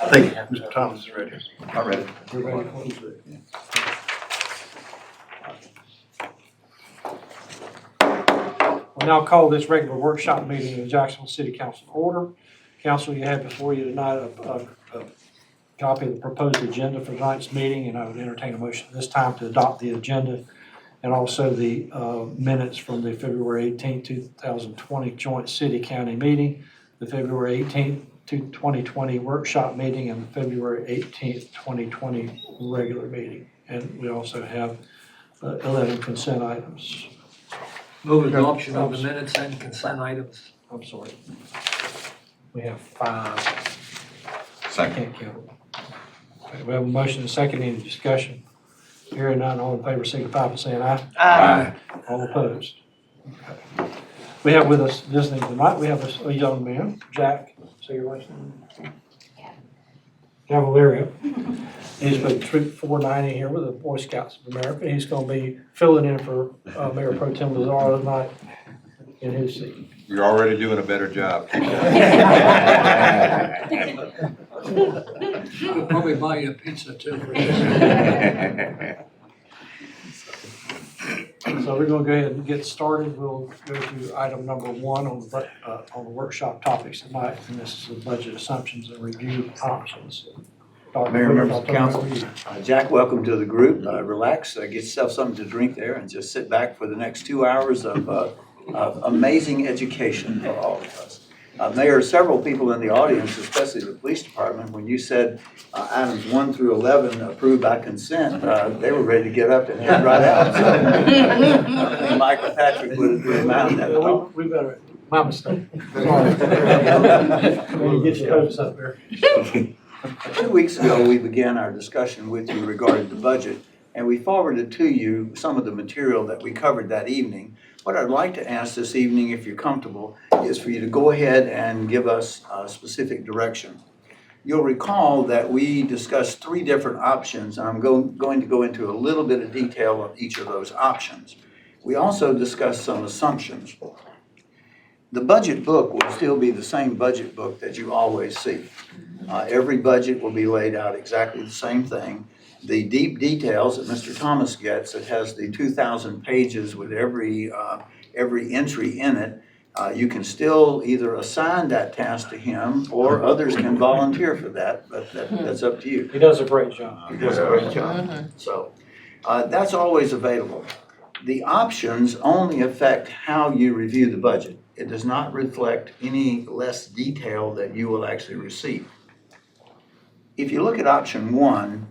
I think Mr. Thomas is ready. I'm ready. You're ready? We'll now call this regular workshop meeting of the Jacksonville City Council to order. Council, you have before you tonight a copy of the proposed agenda for tonight's meeting, and I would entertain a motion at this time to adopt the agenda and also the minutes from the February 18th, 2020 joint city-county meeting, the February 18th, 2020 workshop meeting, and the February 18th, 2020 regular meeting. And we also have 11 consent items. Move adoption of the minutes and consent items. I'm sorry. We have 5. I Second. can't count them. Okay, we have a motion and a second. Any discussion? Hearing none, all in favor signify by saying aye. Aye. All opposed? Okay. We have with us visiting tonight, we have a young man, Jack, say your last name? Cavaleria. He's with Troop 490 here with the Boy Scouts of America. He's going to be filling in for Mayor Pro Tem Lazaro tonight in his seat. You're already doing a better job. We'll probably buy you a pizza too. So we're going to go ahead and get started. We'll go to item number 1 on the workshop topics tonight, and this is the budget assumptions and review options. Dr. Mayor, Wood, members I'll of turn it council. over to you. Jack, welcome to the group. Relax, get yourself something to drink there and just sit back for the next 2 hours of amazing education for all of us. Mayor, several people in the audience, especially the police department, when you said items 1 through 11 approved by consent, they were ready to get up and head right out. So, I think Michael Patrick would have been around that at all. We better, my mistake. Sorry. Come on, get your hopes up there. 2 weeks ago, we began our discussion with you regarding the budget, and we forwarded to you some of the material that we covered that evening. What I'd like to ask this evening, if you're comfortable, is for you to go ahead and give us specific direction. You'll recall that we discussed 3 different options, and I'm going to go into a little bit of detail on each of those options. We also discussed some assumptions. The budget book will still be the same budget book that you always see. Every budget will be laid out exactly the same thing. The deep details that Mr. Thomas gets, it has the 2,000 pages with every entry in it. You can still either assign that task to him or others can volunteer for that, but that's up to you. He does a great job. He does a great job. So that's always available. The options only affect how you review the budget. It does not reflect any less detail that you will actually receive. If you look at option 1,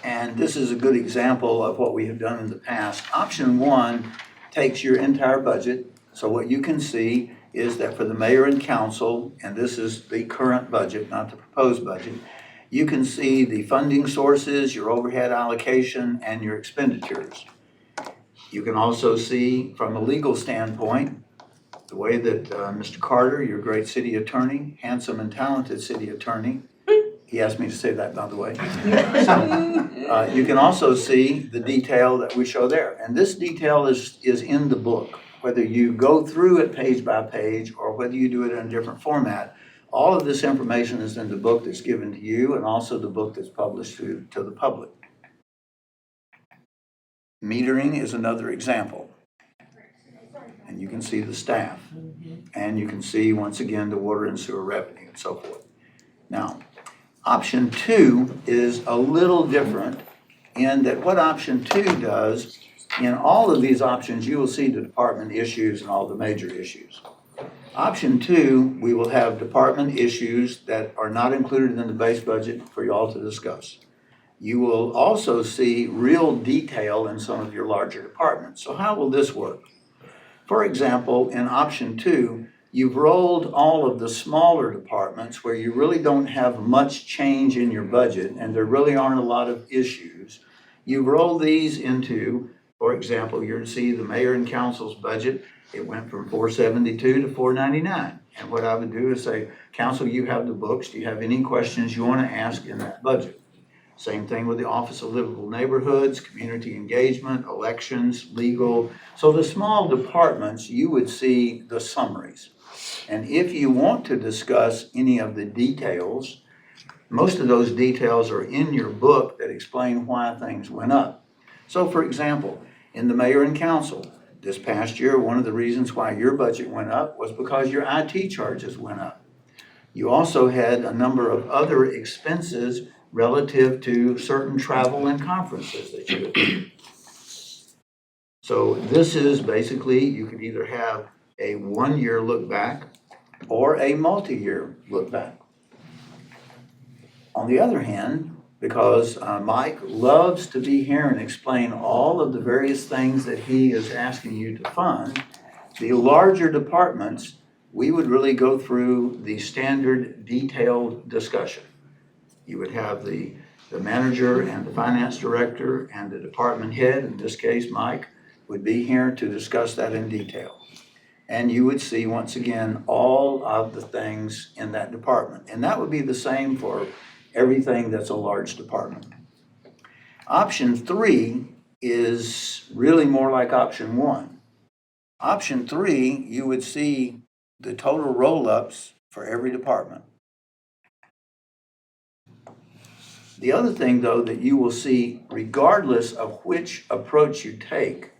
and this is a good example of what we have done in the past, option 1 takes your entire budget. So what you can see is that for the mayor and council, and this is the current budget, not the proposed budget, you can see the funding sources, your overhead allocation, and your expenditures. You can also see from a legal standpoint, the way that Mr. Carter, your great city attorney, handsome and talented city attorney, he asked me to say that, by the way. So, you can also see the detail that we show there. And this detail is in the book. Whether you go through it page by page or whether you do it in a different format, all of this information is in the book that's given to you and also the book that's published to the public. Metering is another example. And you can see the staff. And you can see, once again, the water and sewer revenue and so forth. Now, option 2 is a little different in that what option 2 does, in all of these options, you will see the department issues and all the major issues. Option 2, we will have department issues that are not included in the base budget for you all to discuss. You will also see real detail in some of your larger departments. So how will this work? For example, in option 2, you've rolled all of the smaller departments where you really don't have much change in your budget and there really aren't a lot of issues. You've rolled these into, for example, you're to see the mayor and council's budget. It went from 472 to 499. And what I would do is say, council, you have the books. Do you have any questions you want to ask in that budget? Same thing with the Office of Livable Neighborhoods, community engagement, elections, legal. So the small departments, you would see the summaries. And if you want to discuss any of the details, Most of those details are in your book that explain why things went up. So for example, in the mayor and council, this past year, one of the reasons why your budget went up was because your IT charges went up. You also had a number of other expenses relative to certain travel and conferences that you attended. So this is basically, you could either have a one-year look back or a multi-year look back. On the other hand, because Mike loves to be here and explain all of the various things that he is asking you to fund, the larger departments, we would really go through the standard detailed discussion. You would have the manager and the finance director and the department head, in this case Mike, would be here to discuss that in detail. And you would see, once again, all of the things in that department. And that would be the same for everything that's a large department. Option 3 is really more like option 1. Option 3, you would see the total roll-ups for every department. The other thing, though, that you will see, regardless of which approach you take,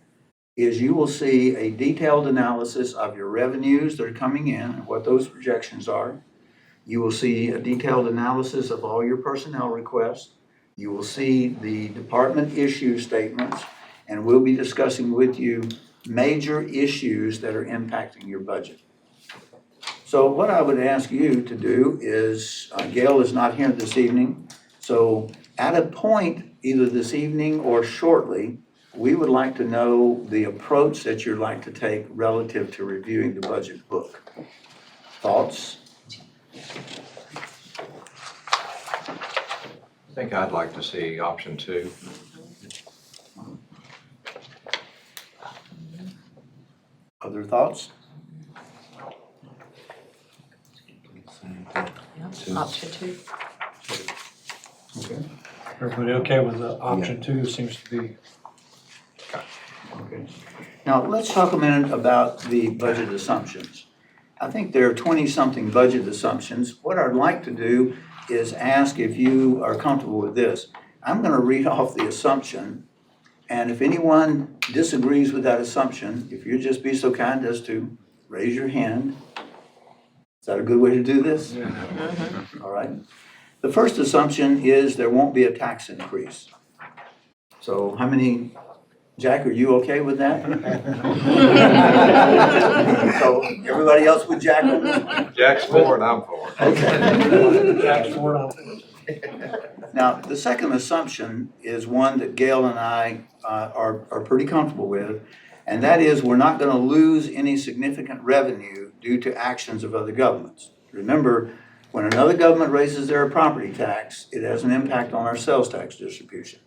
is you will see a detailed analysis of your revenues that are coming in and what those projections are. You will see a detailed analysis of all your personnel requests. You will see the department issue statements, and we'll be discussing with you major issues that are impacting your budget. So what I would ask you to do is, Gail is not here this evening, so at a point, either this evening or shortly, we would like to know the approach that you'd like to take relative to reviewing the budget book. Thoughts? I think I'd like to see option 2. Other thoughts? Option 2. Okay. Everybody okay with the option 2? Seems to be. Okay. Now, let's talk a minute about the budget assumptions. I think there are 20-something budget assumptions. What I'd like to do is ask if you are comfortable with this. I'm going to read off the assumption, and if anyone disagrees with that assumption, if you'd just be so kind as to raise your hand. Is that a good way to do this? Yeah. All right. The first assumption is there won't be a tax increase. So how many, Jack, are you okay with that? So everybody else with Jack on this? Jack's for it, I'm for it. Okay. Jack's for it, I'm for it. Now, the second assumption is one that Gail and I are pretty comfortable with, and that is we're not going to lose any significant revenue due to actions of other governments. Remember, when another government raises their property tax, it has an impact on our sales tax distribution.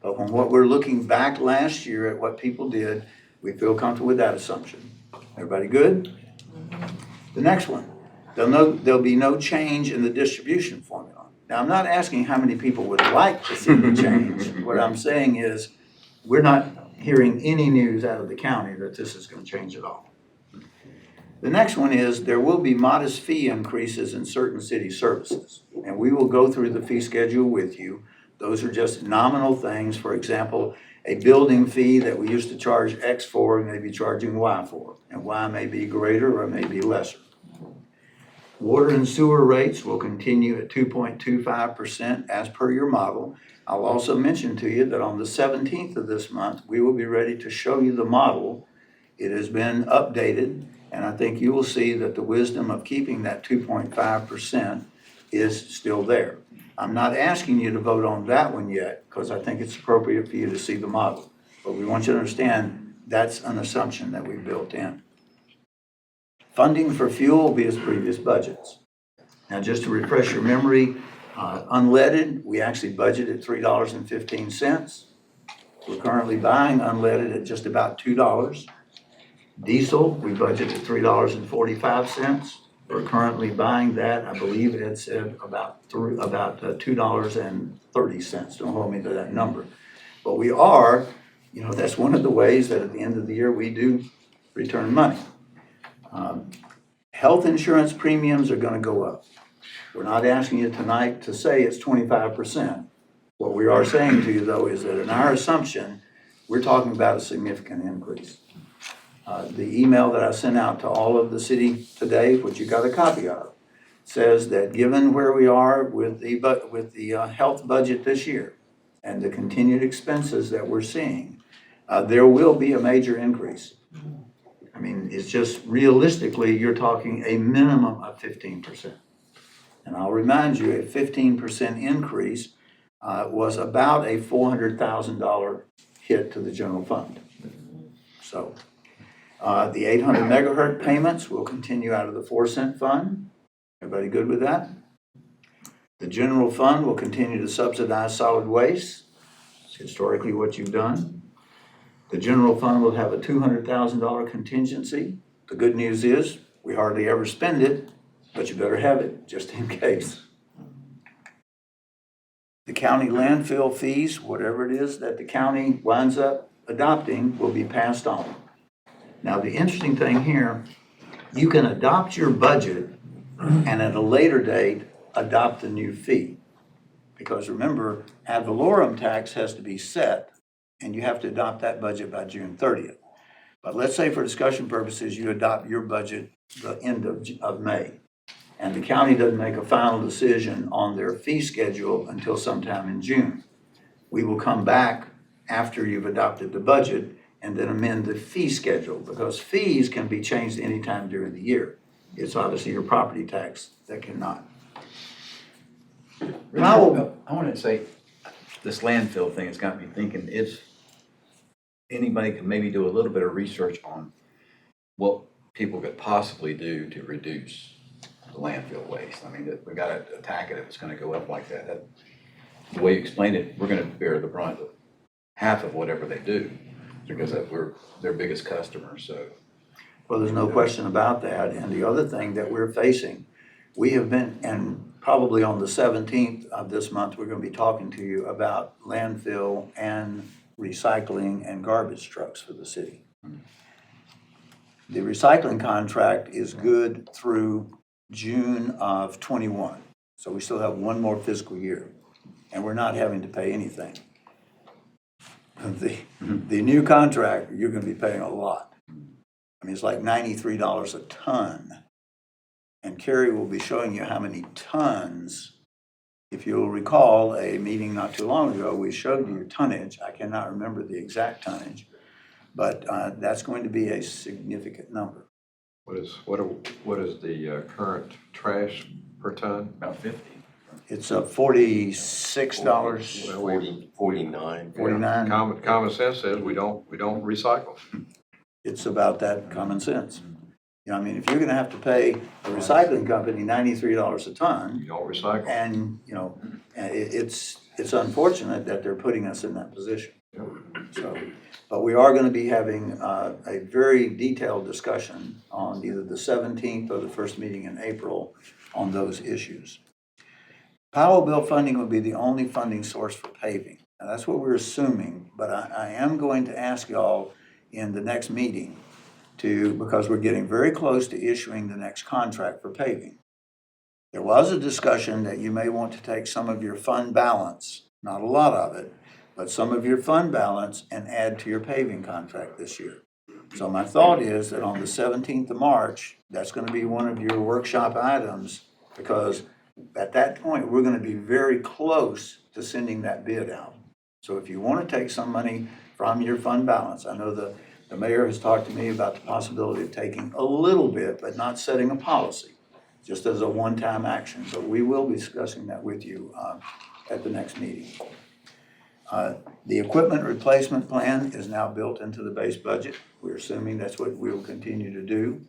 But when what we're looking back last year at what people did, we feel comfortable with that assumption. Everybody good? The next one, there'll be no change in the distribution formula. Now, I'm not asking how many people would like to see the change. What I'm saying is we're not hearing any news out of the county that this is going to change at all. The next one is there will be modest fee increases in certain city services, and we will go through the fee schedule with you. Those are just nominal things. For example, a building fee that we used to charge X for, we may be charging Y for, and Y may be greater or may be lesser. Water and sewer rates will continue at 2.25% as per your model. I'll also mention to you that on the 17th of this month, we will be ready to show you the model. It has been updated, and I think you will see that the wisdom of keeping that 2.5% is still there. I'm not asking you to vote on that one yet because I think it's appropriate for you to see the model. But we want you to understand that's an assumption that we built in. Funding for fuel will be as previous budgets. Now, just to refresh your memory, unleaded, we actually budgeted $3.15. We're currently buying unleaded at just about $2. Diesel, we budgeted $3.45. We're currently buying that, I believe it said about $2.30. Don't hold me to that number. But we are, that's one of the ways that at the end of the year we do return money. Health insurance premiums are going to go up. We're not asking you tonight to say it's 25%. What we are saying to you, though, is that in our assumption, we're talking about a significant increase. The email that I sent out to all of the city today, which you got a copy of, says that given where we are with the health budget this year and the continued expenses that we're seeing, there will be a major increase. I mean, it's just realistically, you're talking a minimum of 15%. And I'll remind you, a 15% increase was about a $400,000 hit to the general fund. So the 800 megahertz payments will continue out of the 4-cent fund. Everybody good with that? The general fund will continue to subsidize solid waste. It's historically what you've done. The general fund will have a $200,000 contingency. The good news is we hardly ever spend it, but you better have it just in case. The county landfill fees, whatever it is that the county winds up adopting, will be passed on. Now, the interesting thing here, you can adopt your budget and at a later date, adopt the new fee. Because remember, ad valorem tax has to be set and you have to adopt that budget by June 30th. But let's say for discussion purposes, you adopt your budget the end of May. And the county doesn't make a final decision on their fee schedule until sometime in June. We will come back after you've adopted the budget and then amend the fee schedule, because fees can be changed anytime during the year. It's obviously your property tax that cannot. I wanted to say, this landfill thing has got me thinking, if anybody could maybe do a little bit of research on what people could possibly do to reduce the landfill waste. I mean, we got to attack it if it's going to go up like that. The way you explained it, we're going to bear the brunt of half of whatever they do, because we're their biggest customer. So, well, there's no question about that. And the other thing that we're facing, we have been, and probably on the 17th of this month, we're going to be talking to you about landfill and recycling and garbage trucks for the city. The recycling contract is good through June of 21. So we still have one more fiscal year, and we're not having to pay anything. The new contract, you're going to be paying a lot. I mean, it's like $93 a ton. And Kerry will be showing you how many tons. If you'll recall a meeting not too long ago, we showed you tonnage. I cannot remember the exact tonnage, but that's going to be a significant number. What is the current trash per ton? about 50. It's $46. Well, 49. 49. Common sense says we don't recycle. It's about that common sense. You know, I mean, if you're going to have to pay a recycling company $93 a ton, You don't recycle. and you know, it's unfortunate that they're putting us in that position. So, but we are going to be having a very detailed discussion on either the 17th or the first meeting in April on those issues. Powell bill funding will be the only funding source for paving. Now, that's what we're assuming, but I am going to ask y'all in the next meeting because we're getting very close to issuing the next contract for paving. There was a discussion that you may want to take some of your fund balance, not a lot of it, but some of your fund balance and add to your paving contract this year. So my thought is that on the 17th of March, that's going to be one of your workshop items, because at that point, we're going to be very close to sending that bid out. So if you want to take some money from your fund balance, I know the mayor has talked to me about the possibility of taking a little bit, but not setting a policy, just as a one-time action. So we will be discussing that with you at the next meeting. The equipment replacement plan is now built into the base budget. We're assuming that's what we'll continue to do.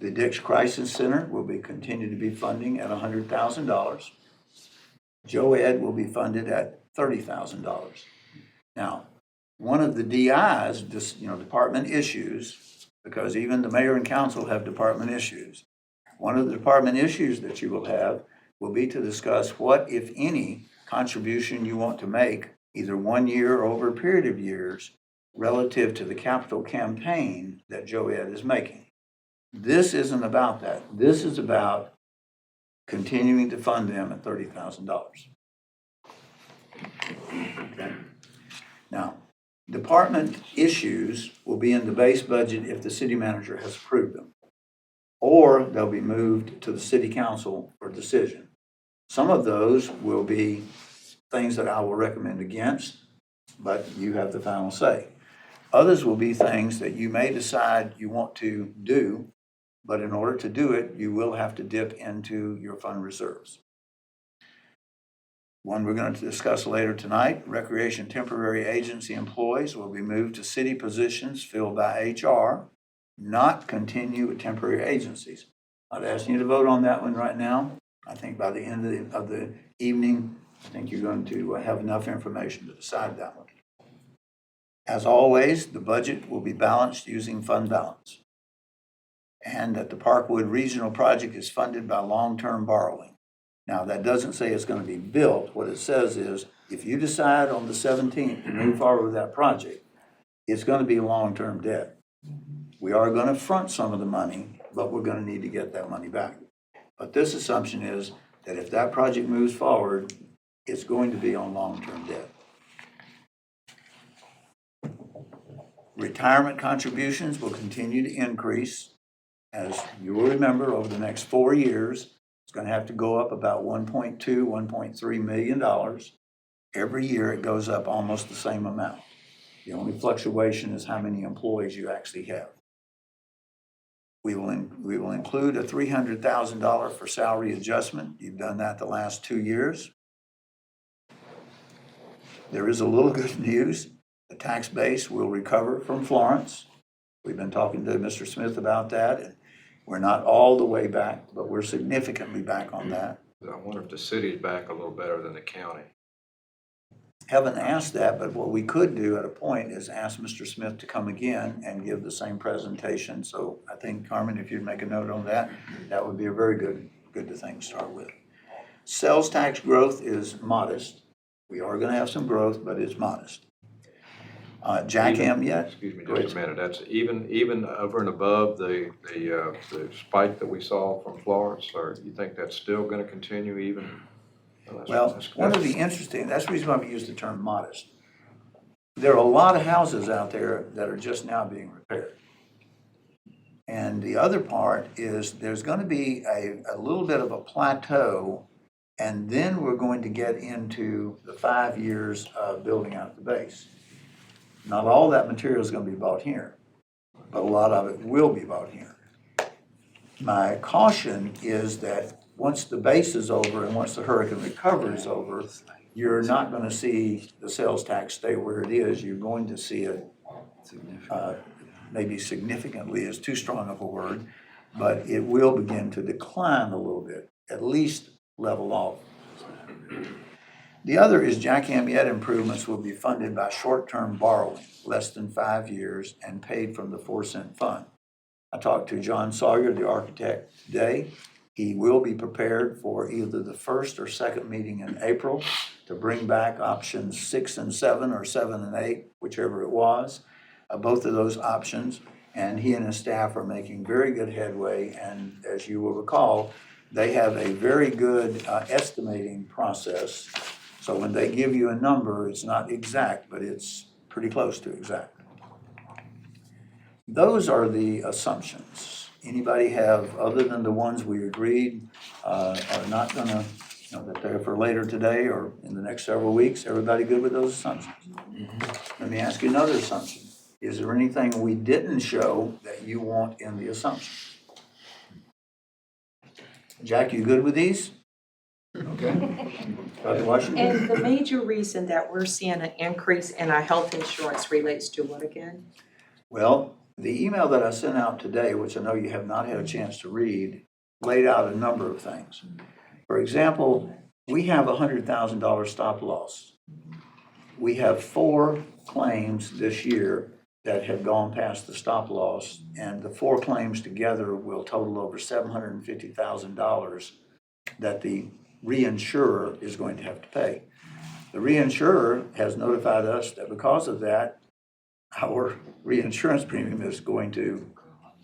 The Dix Crisis Center will continue to be funding at $100,000. JOED will be funded at $30,000. Now, one of the DIs, department issues, because even the mayor and council have department issues. One of the department issues that you will have will be to discuss what, if any, contribution you want to make, either 1 year or over a period of years, relative to the capital campaign that JOED is making. This isn't about that. This is about continuing to fund them at $30,000. Okay. Now, department issues will be in the base budget if the city manager has approved them, or they'll be moved to the city council for decision. Some of those will be things that I will recommend against, but you have the final say. Others will be things that you may decide you want to do, but in order to do it, you will have to dip into your fund reserves. One we're going to discuss later tonight, recreation temporary agency employees will be moved to city positions filled by HR, not continue with temporary agencies. I'd ask you to vote on that one right now. I think by the end of the evening, I think you're going to have enough information to decide that one. As always, the budget will be balanced using fund balance. And that the Parkwood Regional Project is funded by long-term borrowing. Now, that doesn't say it's going to be built. What it says is, if you decide on the 17th to move forward with that project, it's going to be long-term debt. We are going to front some of the money, but we're going to need to get that money back. But this assumption is that if that project moves forward, it's going to be on long-term debt. Retirement contributions will continue to increase. As you will remember, over the next 4 years, it's going to have to go up about $1.2, $1.3 million. Every year it goes up almost the same amount. The only fluctuation is how many employees you actually have. We will include a $300,000 for salary adjustment. You've done that the last 2 years. There is a little good news. The tax base will recover from Florence. We've been talking to Mr. Smith about that, and we're not all the way back, but we're significantly back on that. I wonder if the city's back a little better than the county. Haven't asked that, but what we could do at a point is ask Mr. Smith to come again and give the same presentation. So I think, Carmen, if you'd make a note on that, that would be a very good thing to start with. Sales tax growth is modest. We are going to have some growth, but it's modest. Jack Amyette. Excuse me just a minute. That's even over and above the spike that we saw from Florence, or you think that's still going to continue even? Well, one of the interesting, that's the reason why we use the term modest. There are a lot of houses out there that are just now being repaired. And the other part is there's going to be a little bit of a plateau, and then we're going to get into the 5 years of building out the base. Not all that material is going to be bought here, but a lot of it will be bought here. My caution is that once the base is over and once the hurricane recovery is over, you're not going to see the sales tax stay where it is. You're going to see it, maybe significantly is too strong of a word, but it will begin to decline a little bit, at least level off. The other is Jack Amyette improvements will be funded by short-term borrowing, less than 5 years, and paid from the 4-cent fund. I talked to John Sawyer, the architect, today. He will be prepared for either the first or second meeting in April to bring back options 6 and 7 or 7 and 8, whichever it was, both of those options. And he and his staff are making very good headway. And as you will recall, they have a very good estimating process. So when they give you a number, it's not exact, but it's pretty close to exact. Those are the assumptions. Anybody have, other than the ones we agreed are not going to, that they're for later today or in the next several weeks, everybody good with those assumptions? Let me ask you another assumption. Is there anything we didn't show that you want in the assumptions? Jack, you good with these? Okay. Dr. Washington? And the major reason that we're seeing an increase in our health insurance relates to what again? Well, the email that I sent out today, which I know you have not had a chance to read, laid out a number of things. For example, we have a $100,000 stop loss. We have 4 claims this year that have gone past the stop loss, and the 4 claims together will total over $750,000 that the reinsurer is going to have to pay. The reinsurer has notified us that because of that, our reinsurance premium is going to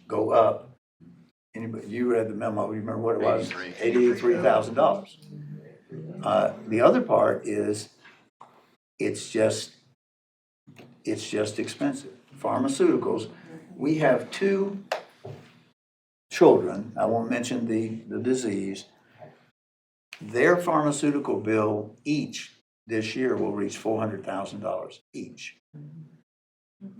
go up Anybody, you read the memo, you remember what it was? 83. $83,000. The other part is, it's just expensive. Pharmaceuticals, we have 2 children, I won't mention the disease. Their pharmaceutical bill each this year will reach $400,000 each.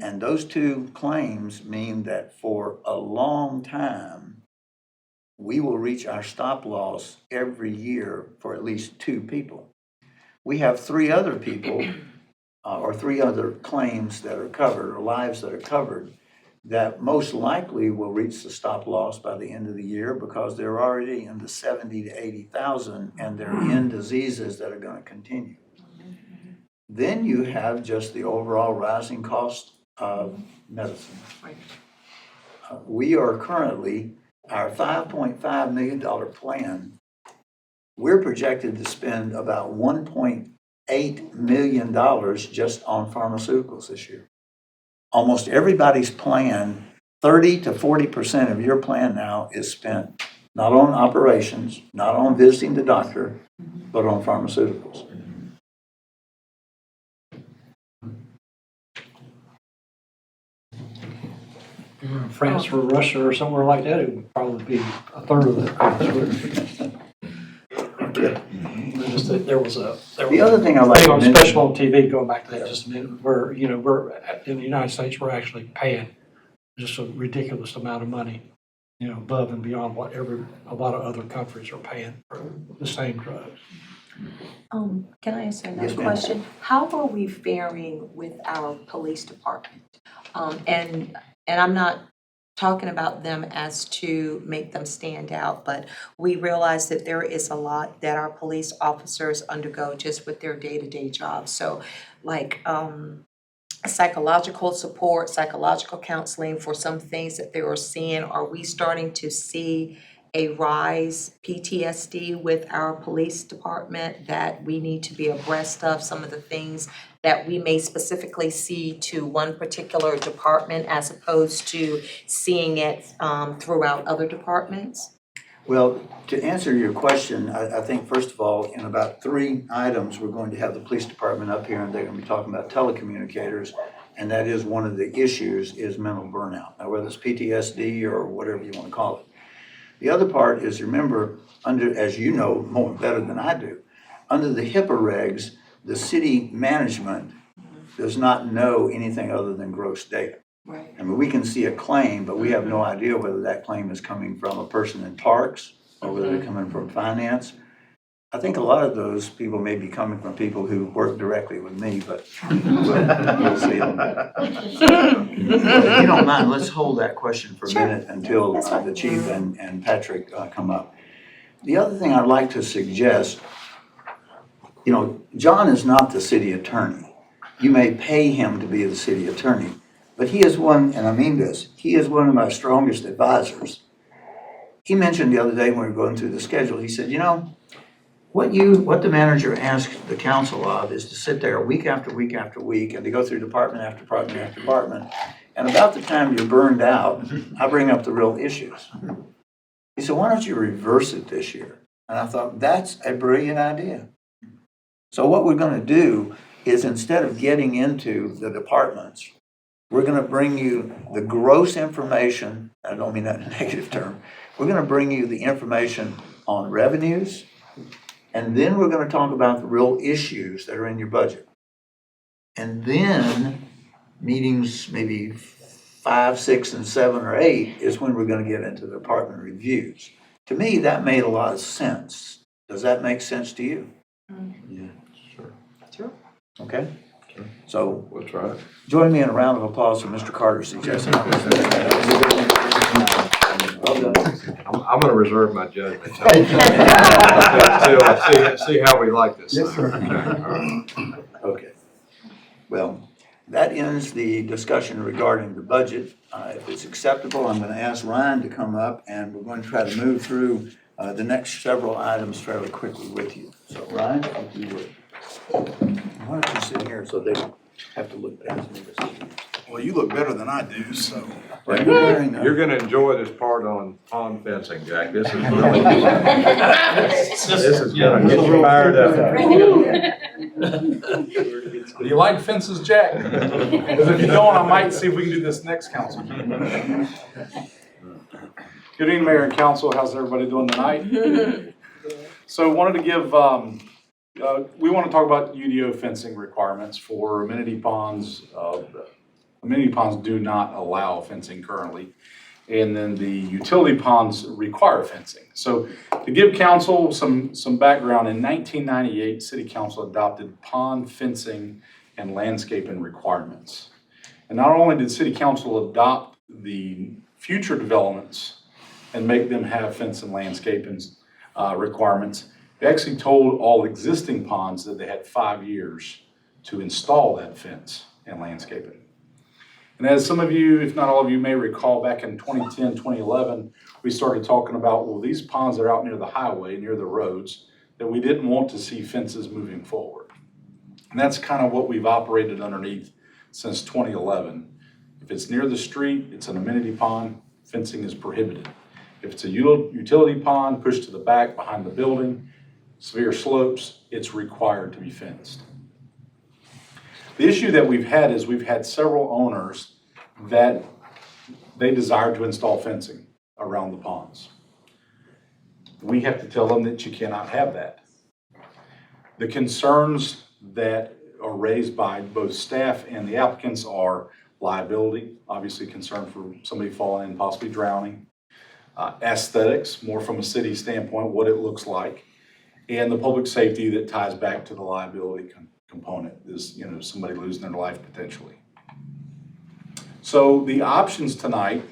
And those 2 claims mean that for a long time, we will reach our stop loss every year for at least 2 people. We have 3 other people, or 3 other claims that are covered, or lives that are covered, that most likely will reach the stop loss by the end of the year because they're already in the 70 to 80,000 and they're in diseases that are going to continue. Then you have just the overall rising cost of medicine. We are currently, our $5.5 million plan, we're projected to spend about $1.8 million just on pharmaceuticals this year. Almost everybody's plan, 30 to 40% of your plan now is spent not on operations, not on visiting the doctor, but on pharmaceuticals. France or Russia or somewhere like that, it would probably be a third of that cost. Just that there was The other thing I like thing to on mention, special on TV, going back to that just a minute, where, we're, in the United States, we're actually paying just a ridiculous amount of money, above and beyond what a lot of other countries are paying for the same drugs. Can I ask another Yes, ma'am. question? How are we faring with our police department? And I'm not talking about them as to make them stand out, but we realize that there is a lot that our police officers undergo just with their day-to-day jobs. So like psychological support, psychological counseling for some things that they are seeing, are we starting to see a rise PTSD with our police department that we need to be abreast of, some of the things that we may specifically see to one particular department as opposed to seeing it throughout other departments? well, to answer your question, I think first of all, in about 3 items, we're going to have the police department up here and they're going to be talking about telecommunicators. And that is one of the issues is mental burnout. Now, whether it's PTSD or whatever you want to call it. The other part is, remember, under, as you know more better than I do, under the HIPAA regs, the city management does not know anything other than gross data. Right. I mean, we can see a claim, but we have no idea whether that claim is coming from a person in parks or whether they're coming from finance. I think a lot of those people may be coming from people who work directly with me, but we'll see on that. If you don't mind, let's hold that question for a Sure. minute until That's fine. the chief and Patrick come up. The other thing I'd like to suggest, John is not the city attorney. You may pay him to be the city attorney, but he is one, and I mean this, he is one of my strongest advisors. He mentioned the other day when we were going through the schedule, he said, what the manager asks the council of is to sit there week after week after week and to go through department after department after department. And about the time you're burned out, I bring up the real issues. He said, why don't you reverse it this year? And I thought, that's a brilliant idea. So what we're going to do is, instead of getting into the departments, we're going to bring you the gross information. I don't mean that in a negative term. We're going to bring you the information on revenues, and then we're going to talk about the real issues that are in your budget. And then meetings maybe 5, 6, and 7 or 8 is when we're going to get into the department reviews. To me, that made a lot of sense. Does that make sense to you? Yeah. Sure. Sure. Okay? Sure. So We'll try it. join me in a round of applause for Mr. Carter's suggestion. Well done. I'm gonna reserve my judgment. See how we like this. Yes, sir. Okay, all right. Okay. Well, that ends the discussion regarding the budget. If it's acceptable, I'm going to ask Ryan to come up, and we're going to try to move through the next several items fairly quickly with you. So Ryan, if you would. Why don't you sit here so they don't have to look past me? Well, Well, you look better than I do, so. You're wearing a- You're gonna enjoy this part on pond fencing, Jack. This is really, this is gonna get you fired up. Do you like fences, Jack? Because if you don't, I might see if we can do this next council meeting. Good evening, Mayor and Council. How's everybody doing tonight? So wanted to give, we want to talk about UDO fencing requirements for amenity ponds. Amenity ponds do not allow fencing currently. And then the utility ponds require fencing. So to give council some background, in 1998, City Council adopted pond fencing and landscaping requirements. And not only did City Council adopt the future developments and make them have fence and landscaping requirements, they actually told all existing ponds that they had 5 years to install that fence and landscaping. And as some of you, if not all of you, may recall, back in 2010, 2011, we started talking about, well, these ponds are out near the highway, near the roads, that we didn't want to see fences moving forward. And that's kind of what we've operated underneath since 2011. If it's near the street, it's an amenity pond, fencing is prohibited. If it's a utility pond pushed to the back behind the building, severe slopes, it's required to be fenced. The issue that we've had is we've had several owners that they desire to install fencing around the ponds. We have to tell them that you cannot have that. The concerns that are raised by both staff and the applicants are liability, obviously concern for somebody falling in, possibly drowning, aesthetics, more from a city standpoint, what it looks like, and the public safety that ties back to the liability component is, somebody losing their life potentially. So the options tonight,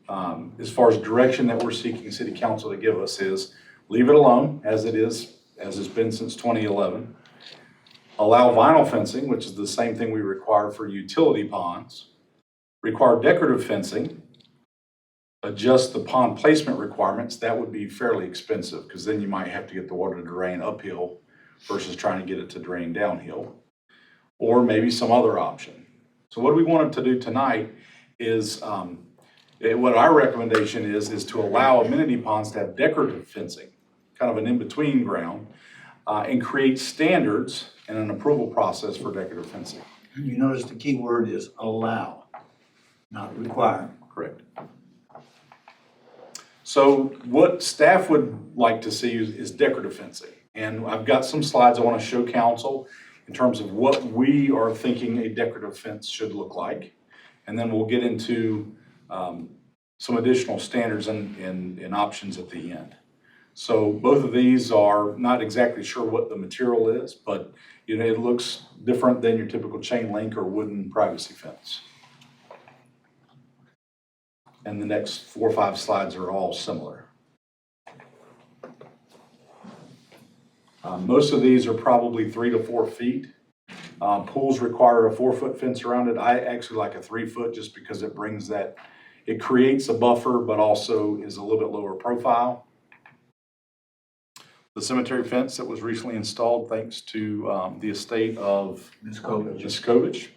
as far as direction that we're seeking City Council to give us, is leave it alone as it is, as it's been since 2011. Allow vinyl fencing, which is the same thing we require for utility ponds. Require decorative fencing. Adjust the pond placement requirements. That would be fairly expensive because then you might have to get the water to drain uphill versus trying to get it to drain downhill, or maybe some other option. So what we wanted to do tonight is, what our recommendation is to allow amenity ponds to have decorative fencing, kind of an in-between ground, and create standards and an approval process for decorative fencing. You notice the key word is allow, not require. Correct. So what staff would like to see is decorative fencing. And I've got some slides I want to show council in terms of what we are thinking a decorative fence should look like. And then we'll get into some additional standards and options at the end. So both of these are not exactly sure what the material is, but it looks different than your typical chain link or wooden privacy fence. And the next 4 or 5 slides are all similar. Most of these are probably 3 to 4 feet. Pools require a 4-foot fence around it. I actually like a 3-foot just because it brings that, it creates a buffer, but also is a little bit lower profile. The cemetery fence that was recently installed thanks to the estate of Ms. Kovich. Miskovich.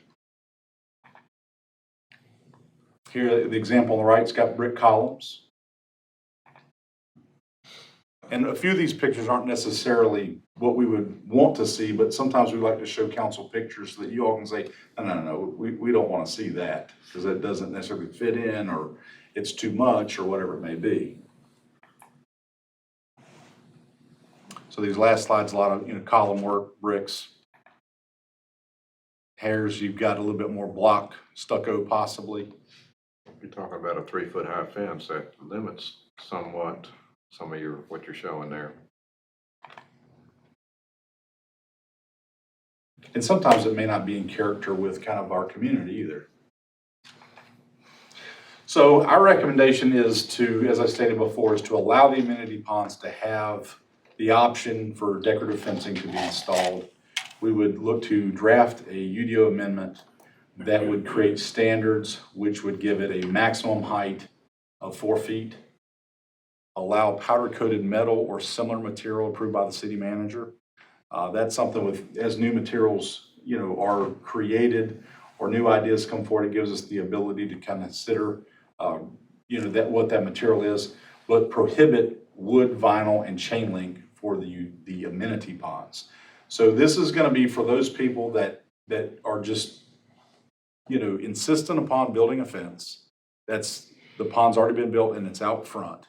Here, the example on the right's got brick columns. And a few of these pictures aren't necessarily what we would want to see, but sometimes we like to show council pictures so that you all can say, no, we don't want to see that because that doesn't necessarily fit in or it's too much or whatever it may be. So these last slides, a lot of column work, bricks. Hairs, you've got a little bit more block, stucco possibly. You're talking about a 3-foot high fence that limits somewhat some of what you're showing there. And sometimes it may not be in character with kind of our community either. So our recommendation is to, as I stated before, is to allow the amenity ponds to have the option for decorative fencing to be installed. We would look to draft a UDO amendment that would create standards which would give it a maximum height of 4 feet, allow powder-coated metal or similar material approved by the city manager. That's something as new materials, are created or new ideas come forward, it gives us the ability to kind of consider, that what that material is, but prohibit wood, vinyl, and chain link for the amenity ponds. So this is going to be for those people that are just, insistent upon building a fence. The pond's already been built and it's out front.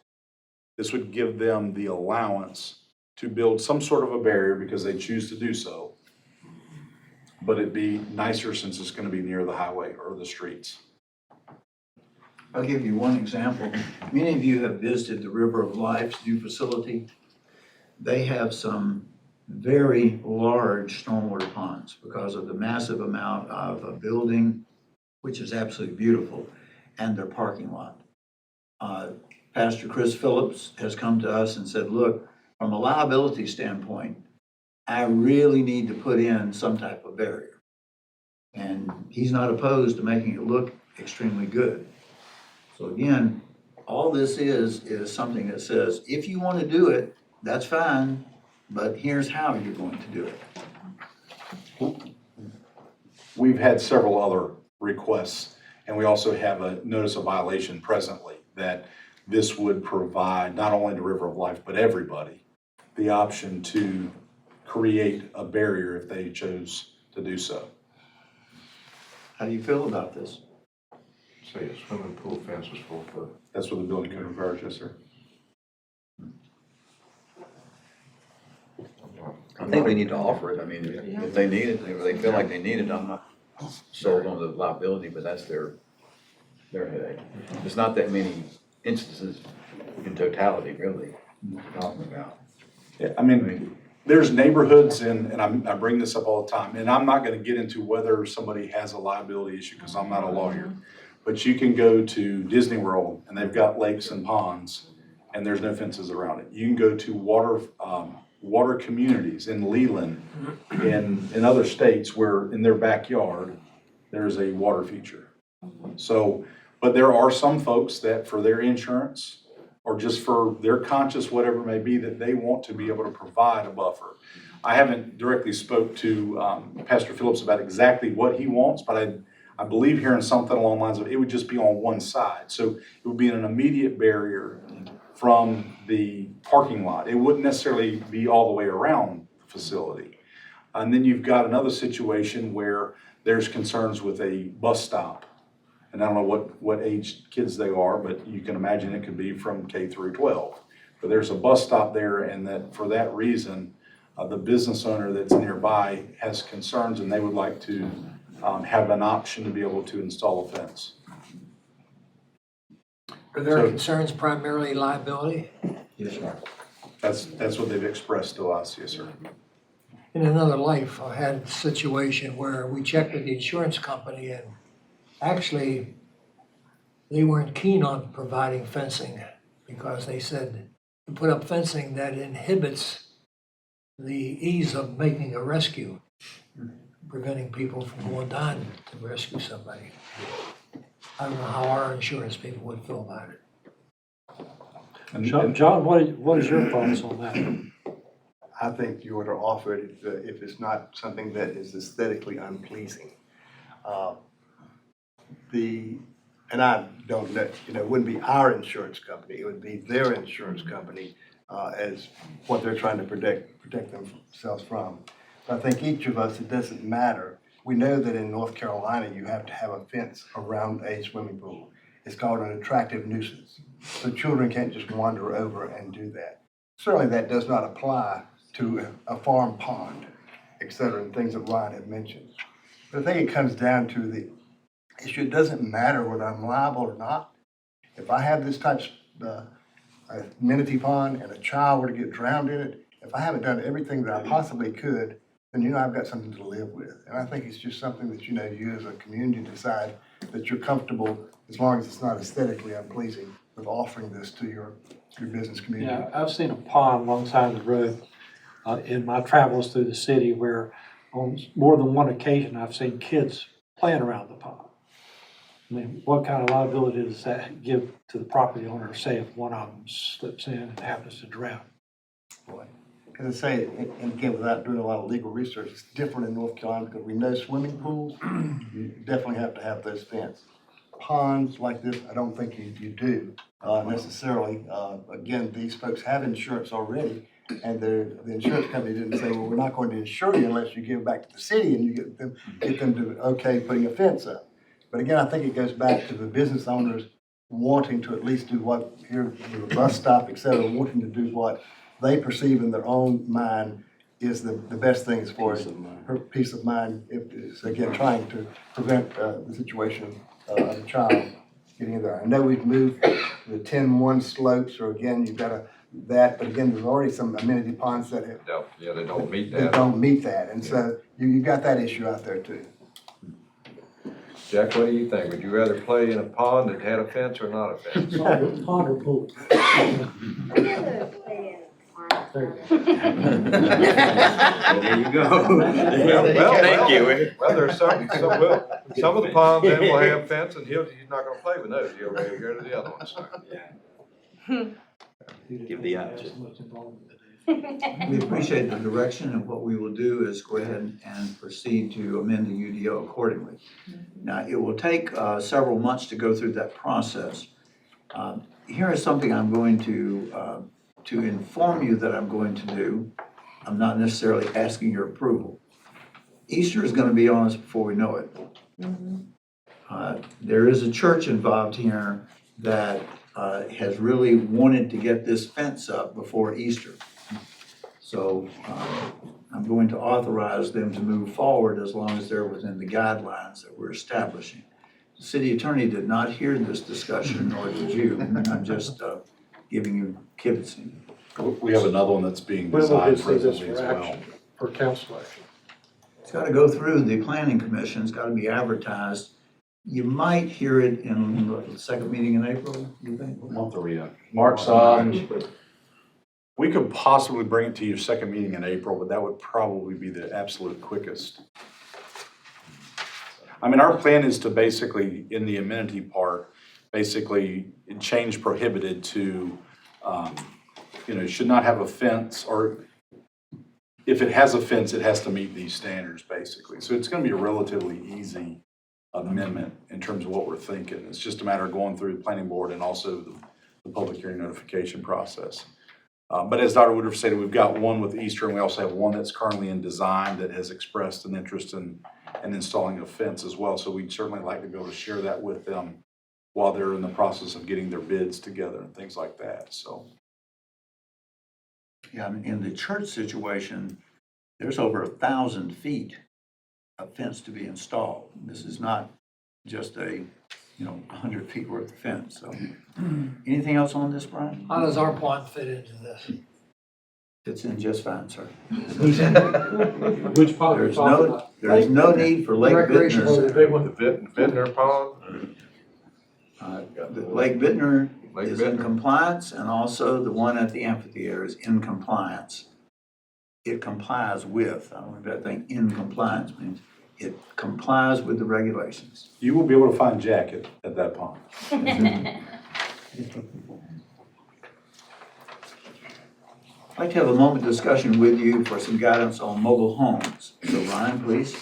This would give them the allowance to build some sort of a barrier because they choose to do so. But it'd be nicer since it's going to be near the highway or the streets. I'll give you one example. Many of you have visited the River of Life's new facility. They have some very large stormwater ponds because of the massive amount of a building, which is absolutely beautiful, and their parking lot. Pastor Chris Phillips has come to us and said, look, from a liability standpoint, I really need to put in some type of barrier. And he's not opposed to making it look extremely good. So again, all this is something that says, if you want to do it, that's fine, but here's how you're going to do it. We've had several other requests, and we also have a notice of violation presently that this would provide not only the River of Life, but everybody the option to create a barrier if they chose to do so. How do you feel about this? Say a swimming pool fence is 4 foot. That's what the building code requires, yes, sir. I think we need to offer it. I mean, if they need it, if they feel like they need it, I'm not sold on the liability, but that's their headache. There's not that many instances in totality, really, we're talking about. Yeah, I mean, there's neighborhoods, and I bring this up all the time, and I'm not gonna get into whether somebody has a liability issue, because I'm not a lawyer. But you can go to Disney World, and they've got lakes and ponds, and there's no fences around it. You can go to water communities in Leland, in other states where in their backyard, there's a water feature. So, but there are some folks that for their insurance, or just for their conscience, whatever it may be, that they want to be able to provide a buffer. I haven't directly spoke to Pastor Phillips about exactly what he wants, but I believe hearing something along the lines of it would just be on one side. So it would be an immediate barrier from the parking lot. It wouldn't necessarily be all the way around the facility. And then you've got another situation where there's concerns with a bus stop. And I don't know what age kids they are, but you can imagine it could be from K through 12. But there's a bus stop there, and that for that reason, the business owner that's nearby has concerns, and they would like to have an option to be able to install a fence. Are their So- concerns primarily liability? Yes, sir. That's what they've expressed to us, yes, sir. In another life, I had a situation where we checked with the insurance company and actually they weren't keen on providing fencing because they said to put up fencing that inhibits the ease of making a rescue, preventing people from going down to rescue somebody. I don't know how our insurance people would feel about it. And John, what is your thoughts on that? I think you ought to offer it if it's not something that is aesthetically unpleasing. And I don't know, it wouldn't be our insurance company, it would be their insurance company as what they're trying to protect themselves from. So I think each of us, it doesn't matter. We know that in North Carolina, you have to have a fence around a swimming pool. It's called an attractive nuisance. So children can't just wander over and do that. Certainly that does not apply to a farm pond, et cetera, and things that Ryan had mentioned. But I think it comes down to the issue. It doesn't matter whether I'm liable or not. If I have this type of amenity pond and a child were to get drowned in it, if I haven't done everything that I possibly could, then I've got something to live with. And I think it's just something that you as a community decide that you're comfortable, as long as it's not aesthetically unpleasing, with offering this to your business community. Yeah, I've seen a pond alongside the road in my travels through the city where on more than one occasion I've seen kids playing around the pond. I mean, what kind of liability does that give to the property owner, say if one of them slips in and happens to drown? Boy. as I say, and again, without doing a lot of legal research, it's different in North Carolina because we know swimming pools, you definitely have to have those fenced. Ponds like this, I don't think you do necessarily. Again, these folks have insurance already, and the insurance company didn't say, well, we're not going to insure you unless you give back to the city and you get them to, okay, putting a fence up. But again, I think it goes back to the business owners wanting to at least do what, here, the bus stop, et cetera, wanting to do what they perceive in their own mind is the best thing as far as her peace of mind. It's, again, trying to prevent the situation of a child getting in there. I know we've moved the 10-1 slopes, or again, you've got that, but again, there's already some amenity ponds that have, They don't meet they that. don't meet that, and so you've got that issue out there too. Jack, what do you think? Would you rather play in a pond that had a fence or not a fence? Pond or pool? There you go. Thank you. Well, there's some of the ponds then will have fence and he's not gonna play with those. He'll go to the other ones. Give the option. We appreciate the direction, and what we will do is go ahead and proceed to amend the UDO accordingly. Now, it will take several months to go through that process. Here is something I'm going to inform you that I'm going to do. I'm not necessarily asking your approval. Easter is going to be on us before we know it. There is a church involved here that has really wanted to get this fence up before Easter. So I'm going to authorize them to move forward as long as they're within the guidelines that we're establishing. The city attorney did not hear this discussion, nor did you. I'm just giving you kibitzing. We have another one that's being When will we designed see this presently for as well. action, for council action? It's got to go through the planning commission, it's got to be advertised. You might hear it in the second meeting in April, you think? What month are we in? March, we could possibly bring it to your second meeting in April, but that would probably be the absolute quickest. I mean, our plan is to basically, in the amenity part, basically change prohibited to, should not have a fence, or if it has a fence, it has to meet these standards, basically. So it's going to be a relatively easy amendment in terms of what we're thinking. It's just a matter of going through the planning board and also the public hearing notification process. But as Dr. Woodruff stated, we've got one with Easter, and we also have one that's currently in design that has expressed an interest in installing a fence as well. So we'd certainly like to be able to share that with them while they're in the process of getting their bids together and things like that, so. Yeah, in the church situation, there's over 1,000 feet of fence to be installed. This is not just a 100 feet worth of fence, so. Anything else on this, Brian? How does our pond fit into this? Fits in just fine, sir. Which pond? There's no need for Lake Recreational. Bittner. The big one. The Vintner Pond? Lake Bittner Lake is in Bittner. compliance, and also the one at the amphitheater is in compliance. It complies with, I don't know if that thing in compliance means, it complies with the regulations. You will be able to find Jack at that pond. I'd like to have a moment of discussion with you for some guidance on mobile homes. So Ryan, please.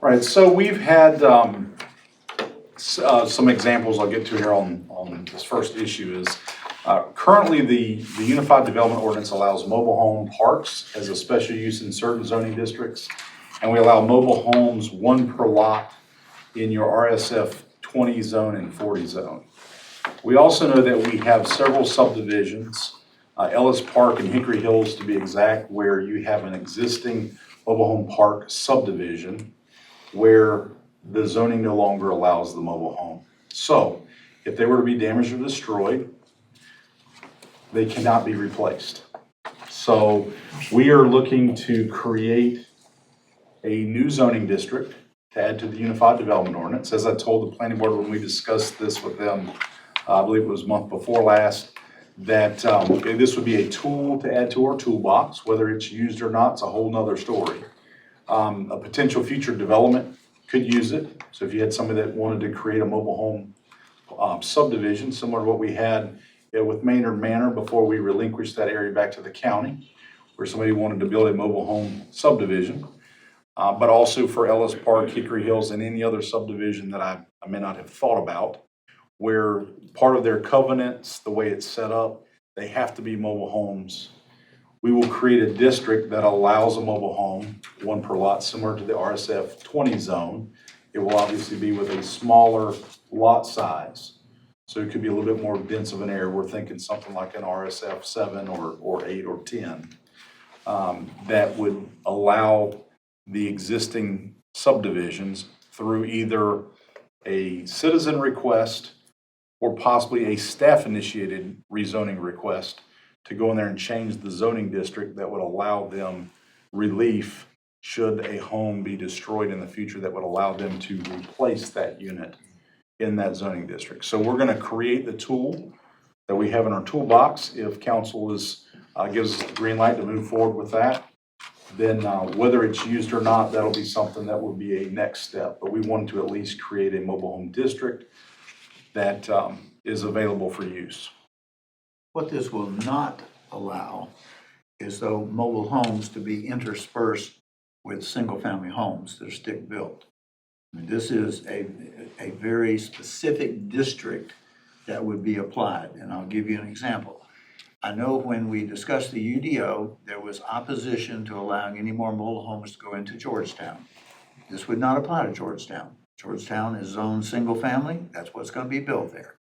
Right, so we've had some examples I'll get to here on this first issue is currently the Unified Development Ordinance allows mobile home parks as a special use in certain zoning districts. And we allow mobile homes, one per lot in your RSF 20 zone and 40 zone. We also know that we have several subdivisions, Ellis Park and Hickory Hills to be exact, where you have an existing mobile home park subdivision where the zoning no longer allows the mobile home. So if they were to be damaged or destroyed, they cannot be replaced. So we are looking to create a new zoning district to add to the Unified Development Ordinance. As I told the planning board when we discussed this with them, I believe it was a month before last, that this would be a tool to add to our toolbox. Whether it's used or not, it's a whole nother story. A potential future development could use it. So if you had somebody that wanted to create a mobile home subdivision, similar to what we had with Maynard Manor before we relinquished that area back to the county, where somebody wanted to build a mobile home subdivision, but also for Ellis Park, Hickory Hills, and any other subdivision that I may not have thought about, where part of their covenants, the way it's set up, they have to be mobile homes. We will create a district that allows a mobile home, one per lot, similar to the RSF 20 zone. It will obviously be with a smaller lot size. So it could be a little bit more dense of an area. We're thinking something like an RSF 7 or 8 or 10 that would allow the existing subdivisions through either a citizen request or possibly a staff-initiated rezoning request to go in there and change the zoning district that would allow them relief should a home be destroyed in the future that would allow them to replace that unit in that zoning district. So we're gonna create the tool that we have in our toolbox. If council gives us the green light to move forward with that, then whether it's used or not, that'll be something that would be a next step. But we wanted to at least create a mobile home district that is available for use. What this will not allow is though mobile homes to be interspersed with single-family homes that are stick-built. I mean, this is a very specific district that would be applied, and I'll give you an example. I know when we discussed the UDO, there was opposition to allowing any more mobile homes to go into Georgetown. This would not apply to Georgetown. Georgetown is zoned single-family, that's what's going to be built there.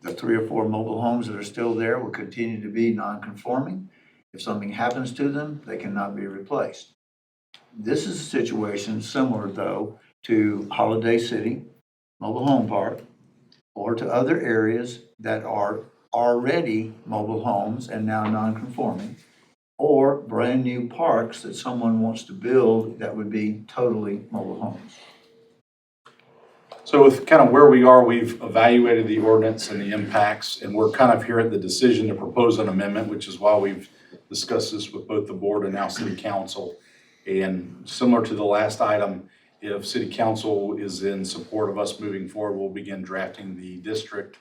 The 3 or 4 mobile homes that are still there will continue to be non-conforming. If something happens to them, they cannot be replaced. This is a situation similar, though, to Holiday City, Mobile Home Park, or to other areas that are already mobile homes and now non-conforming, or brand-new parks that someone wants to build that would be totally mobile homes. So with kind of where we are, we've evaluated the ordinance and the impacts, and we're kind of here at the decision to propose an amendment, which is why we've discussed this with both the board and now city council. And similar to the last item, if city council is in support of us moving forward, we'll begin drafting the district,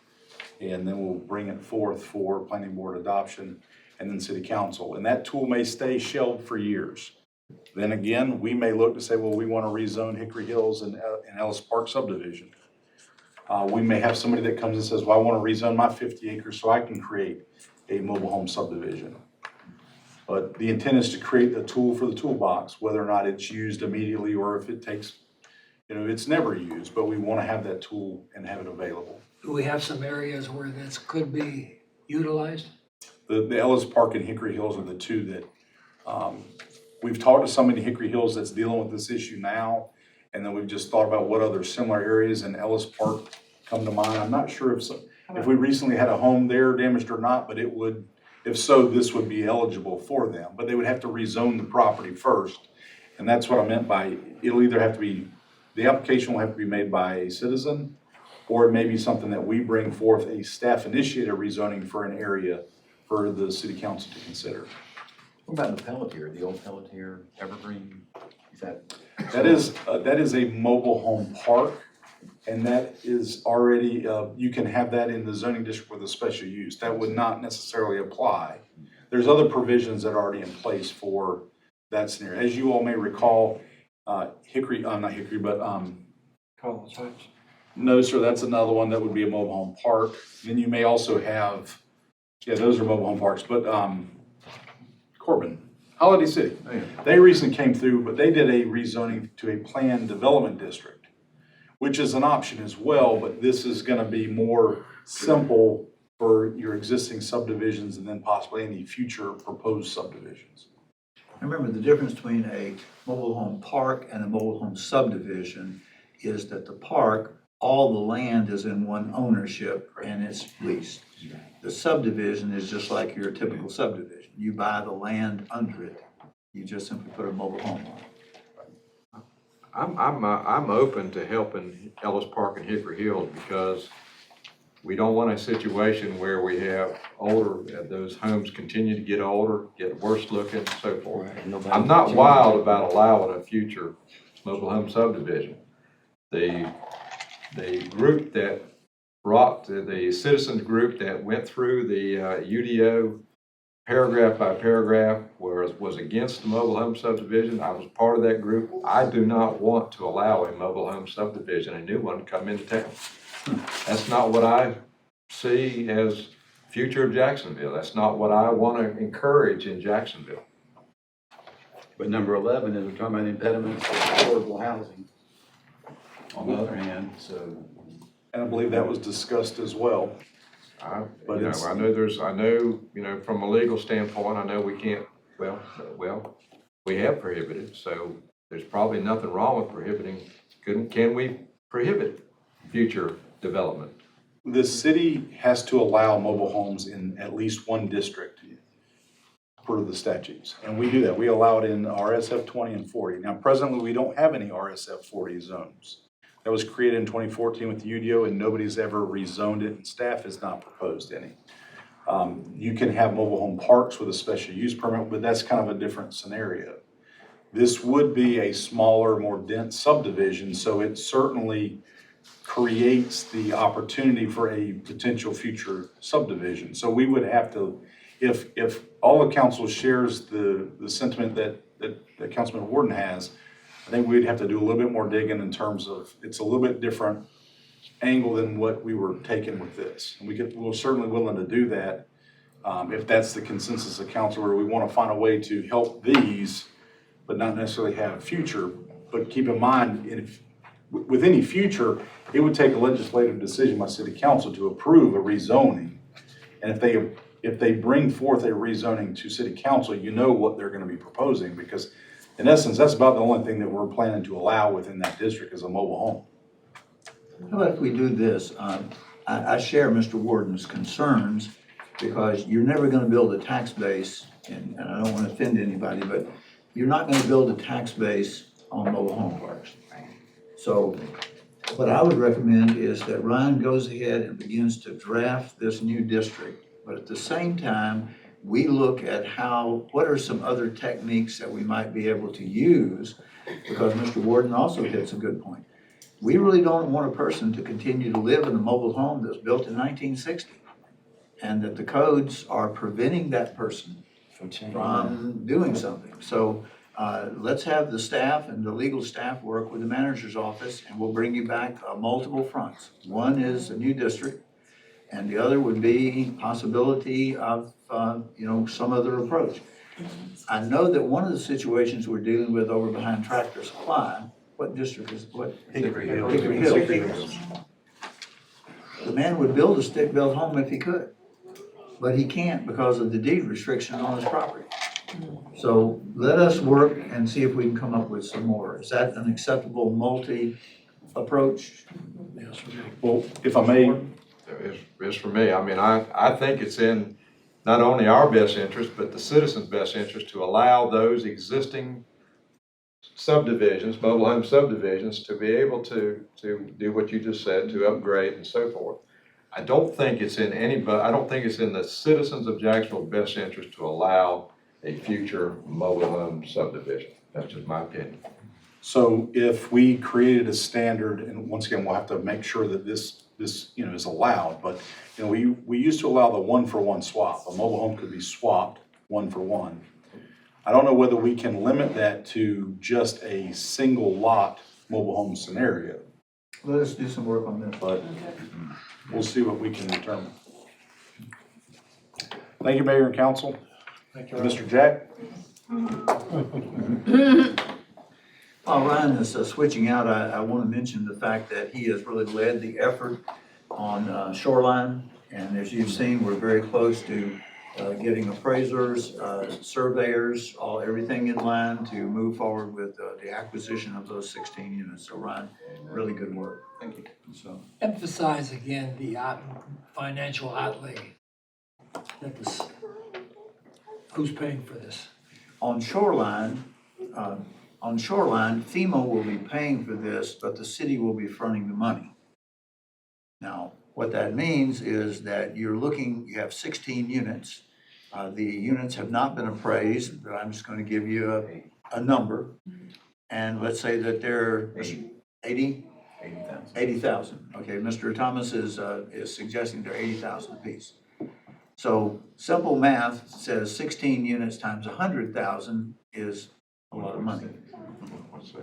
and then we'll bring it forth for planning board adoption and then city council. And that tool may stay shelved for years. Then again, we may look to say, well, we want to rezone Hickory Hills and Ellis Park subdivision. We may have somebody that comes and says, well, I want to rezone my 50 acres so I can create a mobile home subdivision. But the intent is to create the tool for the toolbox, whether or not it's used immediately or if it takes, it's never used, but we want to have that tool and have it available. Do we have some areas where this could be utilized? The Ellis Park and Hickory Hills are the two that we've talked to somebody in Hickory Hills that's dealing with this issue now, and then we've just thought about what other similar areas in Ellis Park come to mind. I'm not sure if we recently had a home there damaged or not, but it would, if so, this would be eligible for them. But they would have to rezone the property first, and that's what I meant by it'll either have to be, the application will have to be made by a citizen, or it may be something that we bring forth a staff-initiated rezoning for an area for the city council to consider. What about the Pelletier, the old Pelletier Evergreen? Is That is a mobile home park, and that is already, you can have that in the zoning district with a special use. That would not necessarily apply. There's other provisions that are already in place for that scenario. As you all may recall, not Hickory, but Collins Heights. no, sir, that's another one that would be a mobile home park. Then you may also have, those are mobile home parks, but Corbin, Holiday City. Oh, yeah. They recently came through, but they did a rezoning to a planned development district, which is an option as well, but this is gonna be more simple for your existing subdivisions and then possibly any future proposed subdivisions. Remember, the difference between a mobile home park and a mobile home subdivision is that the park, all the land is in one ownership and it's leased. The subdivision is just like your typical subdivision. You buy the land under it. You just simply put a mobile home on it. I'm open to helping Ellis Park and Hickory Hills because we don't want a situation where we have those homes continue to get older, get worse looking, and so forth. I'm not wild about allowing a future mobile home subdivision. The group that brought the citizens group that went through the UDO paragraph by paragraph, whereas was against the mobile home subdivision. I was part of that group. I do not want to allow a mobile home subdivision, a new one, come into town. That's not what I see as future of Jacksonville. That's not what I want to encourage in Jacksonville. But number 11 is we're talking about impediments to affordable housing. On the other hand, so. And I believe that was discussed as well. But it's- I know, from a legal standpoint, I know we can't, well, we have prohibited, so there's probably nothing wrong with prohibiting. Can we prohibit future development? The city has to allow mobile homes in at least one district per the statutes. And we do that. We allow it in RSF 20 and 40. Now, presently, we don't have any RSF 40 zones. That was created in 2014 with the UDO, and nobody's ever rezoned it, and staff has not proposed any. You can have mobile home parks with a special use permit, but that's kind of a different scenario. This would be a smaller, more dense subdivision, so it certainly creates the opportunity for a potential future subdivision. So we would have to, if all the council shares the sentiment that Councilman Warden has, I think we'd have to do a little bit more digging in terms of, it's a little bit different angle than what we were taking with this. And we're certainly willing to do that, if that's the consensus of council, where we want to find a way to help these, but not necessarily have future. But keep in mind, with any future, it would take a legislative decision by city council to approve a rezoning. And if they bring forth a rezoning to city council, you know what they're going to be proposing, because in essence, that's about the only thing that we're planning to allow within that district is a mobile home. How about if we do this? I share Mr. Warden's concerns, because you're never gonna build a tax base, and I don't wanna offend anybody, but you're not gonna build a tax base on mobile home parks. So what I would recommend is that Ryan goes ahead and begins to draft this new district, but at the same time, we look at what are some other techniques that we might be able to use, because Mr. Warden also hits a good point. We really don't want a person to continue to live in a mobile home that's built in 1960, and that the codes are preventing that person from doing something. So let's have the staff and the legal staff work with the manager's office, and we'll bring you back multiple fronts. One is a new district, and the other would be possibility of some other approach. I know that one of the situations we're dealing with over behind Tractor Supply, what district is, what? Hickory Hill. Hickory Hill. The man would build a stick-built home if he could, but he can't because of the deed restriction on his property. So let us work and see if we can come up with some more. Is that an acceptable multi-approach? Well, if I may, It's for me. I mean, I think it's in not only our best interest, but the citizens' best interest to allow those existing subdivisions, mobile home subdivisions, to be able to do what you just said, to upgrade and so forth. I don't think it's in the citizens of Jacksonville's best interest to allow a future mobile home subdivision. That's just my opinion. so if we created a standard, and once again, we'll have to make sure that this is allowed, but we used to allow the 1-for-1 swap. A mobile home could be swapped 1-for-1. I don't know whether we can limit that to just a single lot mobile home scenario. Let us do some work on this. But we'll see what we can determine. Thank you, Mayor and Council. Thank you, Mr. Jack? While Ryan is switching out, I want to mention the fact that he has really led the effort on Shoreline. And as you've seen, we're very close to getting appraisers, surveyors, everything in line to move forward with the acquisition of those 16 units. So Ryan, really good work. Thank you. So Emphasize again the financial outlay. Who's paying for this? on Shoreline, FEMA will be paying for this, but the city will be fronting the money. Now, what that means is that you have 16 units. The units have not been appraised, but I'm just going to give you a number. And let's say that they're 80,000. Okay, Mr. Thomas is suggesting they're 80,000 apiece. So simple math says 16 units times 100,000 is a lot of money.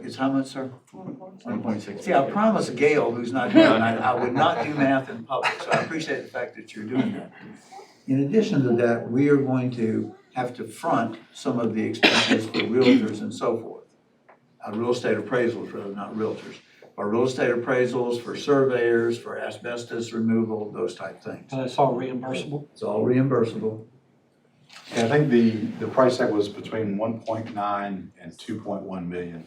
It's how much, sir? 1.6. See, I promised Gail, who's not here tonight, I would not do math in public, so I appreciate the fact that you're doing that. In addition to that, we are going to have to front some of the expenses for realtors and so forth. Real estate appraisals, rather, not realtors. For real estate appraisals, for surveyors, for asbestos removal, those type things. And it's all reimbursable? It's all reimbursable. And I think the price tag was between 1.9 and 2.1 million.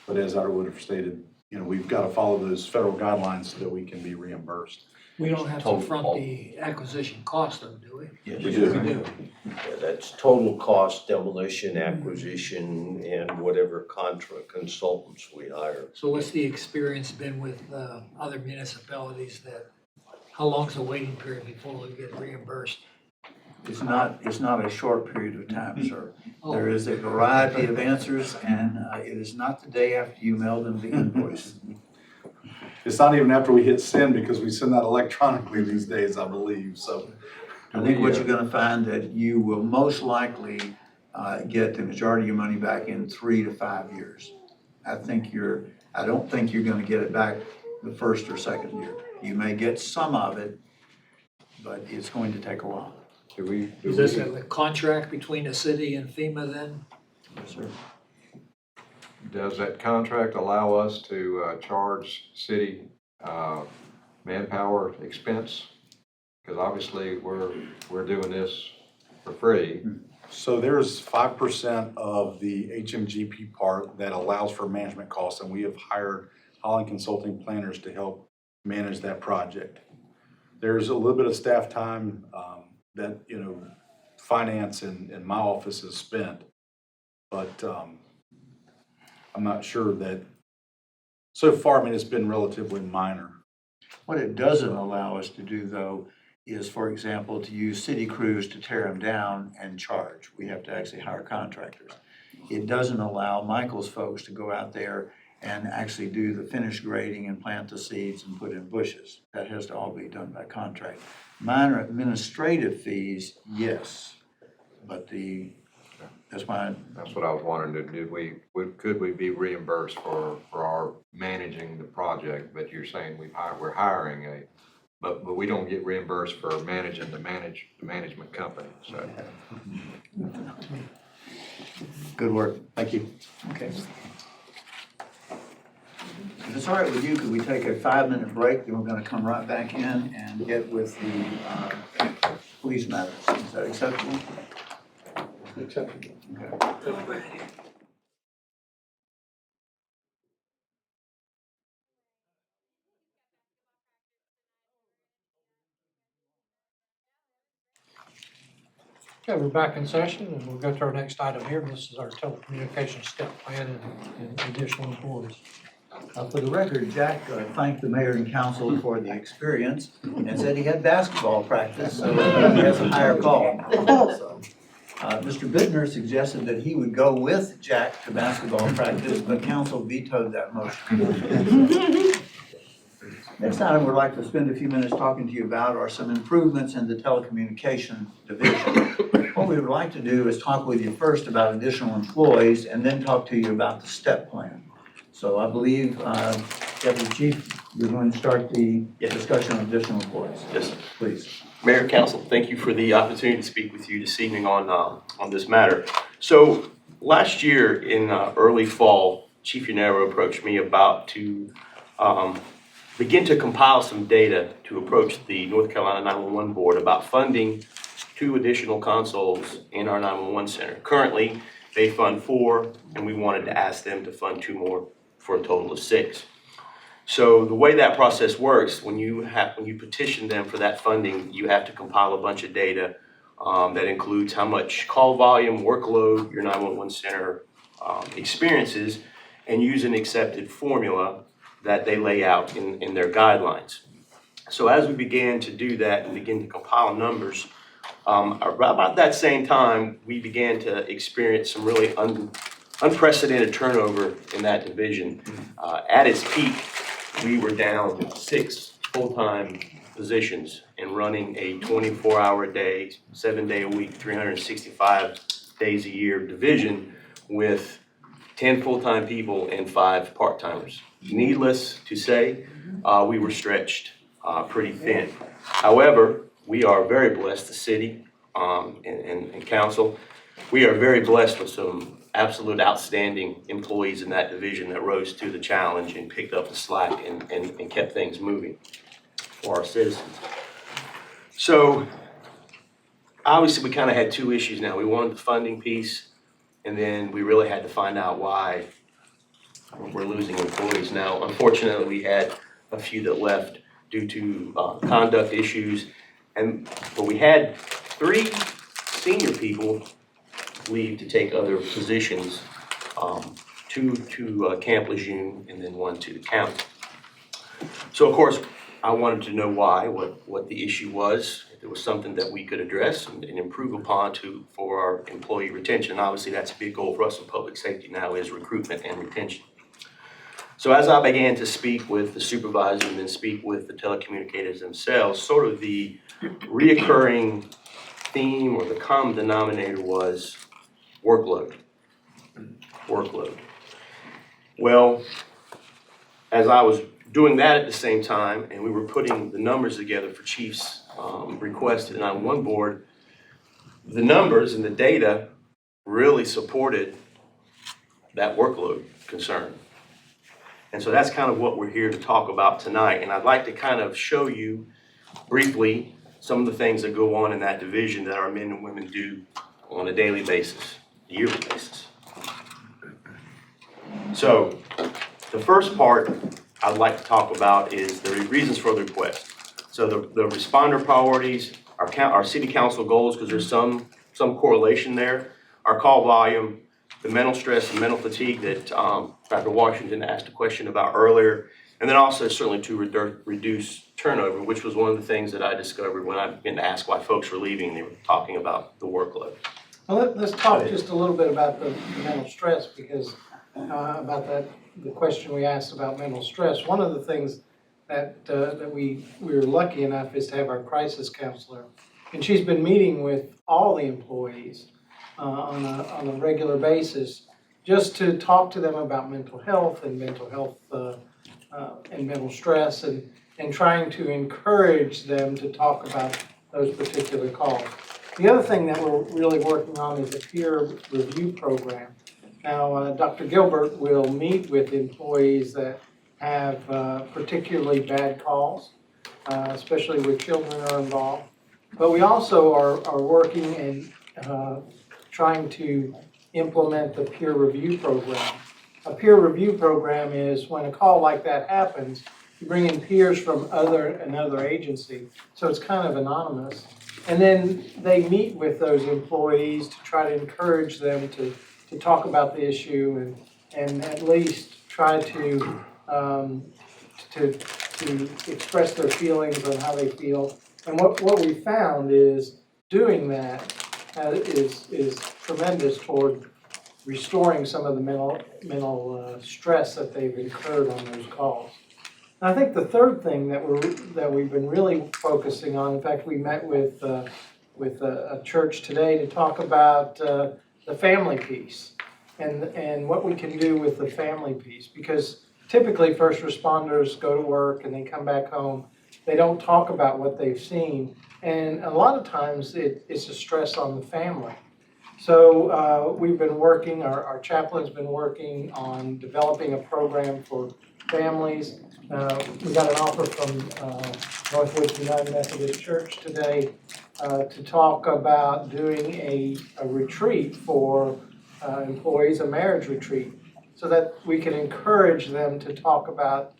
But as I would have stated, you know, we've got to follow those federal guidelines so that we can be reimbursed. We don't have to Total. front the acquisition cost of it, do we? Yes. We do. We do. Yeah, that's total cost, demolition, acquisition, and whatever consultants we hire. So what's the experience been with other municipalities how long's the waiting period before we get reimbursed? It's not a short period of time, sir. Oh. There is a variety of answers, and it is not the day after you mail them the invoice. It's not even after we hit send because we send that electronically these days, I believe, so. I think what you're gonna find that you will most likely get the majority of your money back in 3 to 5 years. I don't think you're gonna get it back the first or second year. You may get some of it, but it's going to take a while. Is this a contract between the city and FEMA then? Yes, sir. Does that contract allow us to charge city manpower expense? Because obviously we're doing this for free. So there's 5% of the HMGP part that allows for management costs, and we have hired Holland Consulting Planners to help manage that project. There's a little bit of staff time that, you know, finance and my office has spent, but I'm not sure that, so far, I mean, it's been relatively minor. What it doesn't allow us to do, though, is, for example, to use city crews to tear them down and charge. We have to actually hire contractors. It doesn't allow Michael's folks to go out there and actually do the finished grading and plant the seeds and put in bushes. That has to all be done by contract. Minor administrative fees, yes, but that's why. That's what I was wondering, could we be reimbursed for our managing the project? But you're saying we're hiring but we don't get reimbursed for managing the management company, so. Good work. Thank you. Okay. If it's all right with you, could we take a 5-minute break? Then we're going to come right back in and get with the police matters. Is that acceptable? Acceptable. Okay. Okay, we're back in session, and we'll go to our next item here. This is our telecommunications step plan and additional employees. For the record, Jack thanked the mayor and council for the experience and said he had basketball practice, so he has a higher call. So, Mr. Bittner suggested that he would go with Jack to basketball practice, but council vetoed that motion. Next item we'd like to spend a few minutes talking to you about are some improvements in the telecommunication division. What we would like to do is talk with you first about additional employees and then talk to you about the step plan. So I believe, Deputy Chief, you're going to start the discussion on additional employees. Yes, sir. Please. Mayor, Council, thank you for the opportunity to speak with you this evening on this matter. So last year in early fall, Chief Yanero approached me about to begin to compile some data to approach the North Carolina 911 Board about funding 2 additional consoles in our 911 center. Currently, they fund 4, and we wanted to ask them to fund 2 more for a total of 6. So the way that process works, when you petition them for that funding, you have to compile a bunch of data that includes how much call volume, workload your 911 center experiences, and use an accepted formula that they lay out in their guidelines. So as we began to do that and begin to compile numbers, about that same time, we began to experience some really unprecedented turnover in that division. At its peak, we were down 6 full-time positions and running a 24-hour-a-day, 7-day-a-week, 365 days a year division with 10 full-time people and 5 part-timers. Needless to say, we were stretched pretty thin. However, we are very blessed, the city and council. We are very blessed with some absolute outstanding employees in that division that rose to the challenge and picked up the slack and kept things moving for our citizens. So obviously we kind of had 2 issues now. We wanted the funding piece, and then we really had to find out why we're losing employees. Now, unfortunately, we had a few that left due to conduct issues, but we had 3 senior people leave to take other positions, 2 to Camp Lejeune and then 1 to the county. So of course, I wanted to know why, what the issue was, if there was something that we could address and improve upon for our employee retention. Obviously, that's a big goal for us in public safety now, is recruitment and retention. So as I began to speak with the supervisor and then speak with the telecommunicators themselves, sort of the reoccurring theme or the common denominator was workload. Well, as I was doing that at the same time, and we were putting the numbers together for Chief's request to the 911 board, the numbers and the data really supported that workload concern. And so that's kind of what we're here to talk about tonight. And I'd like to kind of show you briefly some of the things that go on in that division that our men and women do on a daily basis, yearly basis. So the first part I'd like to talk about is the reasons for the request. So the responder priorities, our city council goals, because there's some correlation there, our call volume, the mental stress and mental fatigue that Dr. Washington asked a question about earlier, and then also certainly to reduce turnover, which was one of the things that I discovered when I began to ask why folks were leaving. They were talking about the workload. Well, let's talk just a little bit about the mental stress, because the question we asked about mental stress. One of the things that we were lucky enough is to have our crisis counselor, and she's been meeting with all the employees on a regular basis, just to talk to them about mental health and mental stress, and trying to encourage them to talk about those particular calls. The other thing that we're really working on is a peer review program. Now, Dr. Gilbert will meet with employees that have particularly bad calls, especially where children are involved. But we also are working and trying to implement the peer review program. A peer review program is when a call like that happens, you bring in peers from another agency, so it's kind of anonymous. And then they meet with those employees to try to encourage them to talk about the issue and at least try to express their feelings on how they feel. And what we found is doing that is tremendous toward restoring some of the mental stress that they've incurred on those calls. And I think the third thing that we've been really focusing on, in fact, we met with a church today to talk about the family piece and what we can do with the family piece, because typically first responders go to work and they come back home. They don't talk about what they've seen, and a lot of times it's a stress on the family. So we've been working, our chaplain's been working on developing a program for families. We got an offer from Northwoods United Methodist Church today to talk about doing a retreat for employees, a marriage retreat, so that we can encourage them to talk about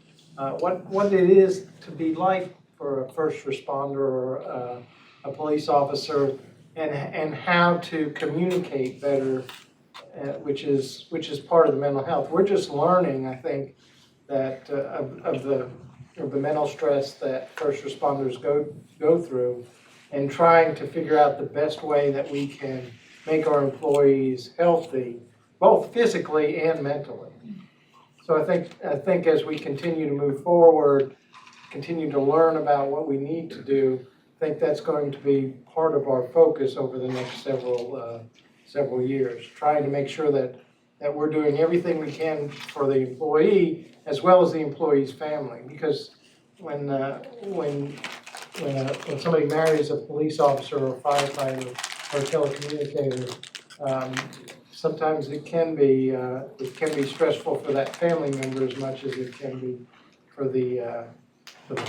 what it is to be like for a first responder or a police officer, and how to communicate better, which is part of the mental health. We're just learning, I think, that of the mental stress that first responders go through, and trying to figure out the best way that we can make our employees healthy, both physically and mentally. So I think as we continue to move forward, continue to learn about what we need to do. I think that's going to be part of our focus over the next several years, trying to make sure that we're doing everything we can for the employee as well as the employee's family. Because when somebody marries a police officer or a firefighter or a telecommunicator, sometimes it can be stressful for that family member as much as it can be for the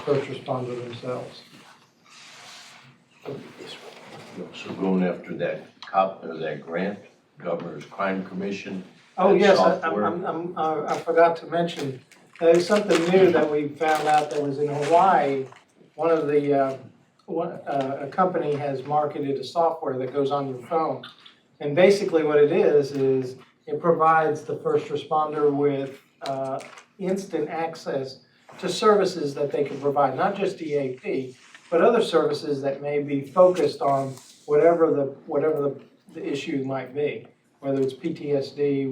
first responder themselves. So going after that that grant, Governor's Crime Commission. Oh, that yes, software. I forgot to mention, there's something new that we found out that was in Hawaii. One of the, a company has marketed a software that goes on your phone. And basically what it is it provides the first responder with instant access to services that they can provide, not just EAP, but other services that may be focused on whatever the issue might be, whether it's PTSD,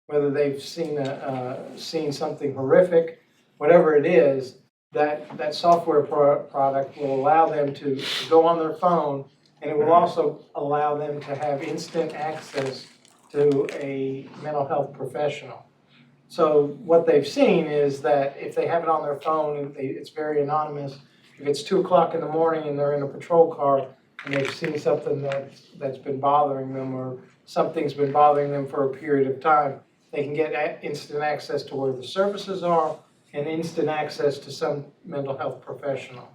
whether they've seen something horrific, whatever it is. That software product will allow them to go on their phone, and it will also allow them to have instant access to a mental health professional. So what they've seen is that if they have it on their phone, it's very anonymous. If it's 2 o'clock in the morning and they're in a patrol car and they've seen something that's been bothering them, or something's been bothering them for a period of time, they can get instant access to where the services are and instant access to some mental health professional.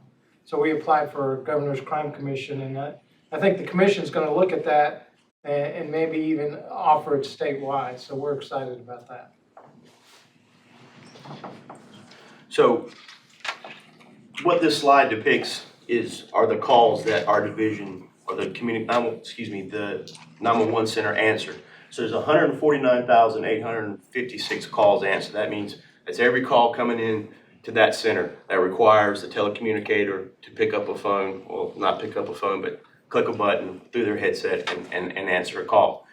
So we applied for Governor's Crime Commission, and I think the commission's going to look at that and maybe even offer it statewide. So we're excited about that. So what this slide depicts are the calls that our division or the the 911 center answered. So there's 149,856 calls answered. That means that's every call coming in to that center that requires the telecommunicator to pick up a phone, well, not pick up a phone, but click a button through their headset and answer a call.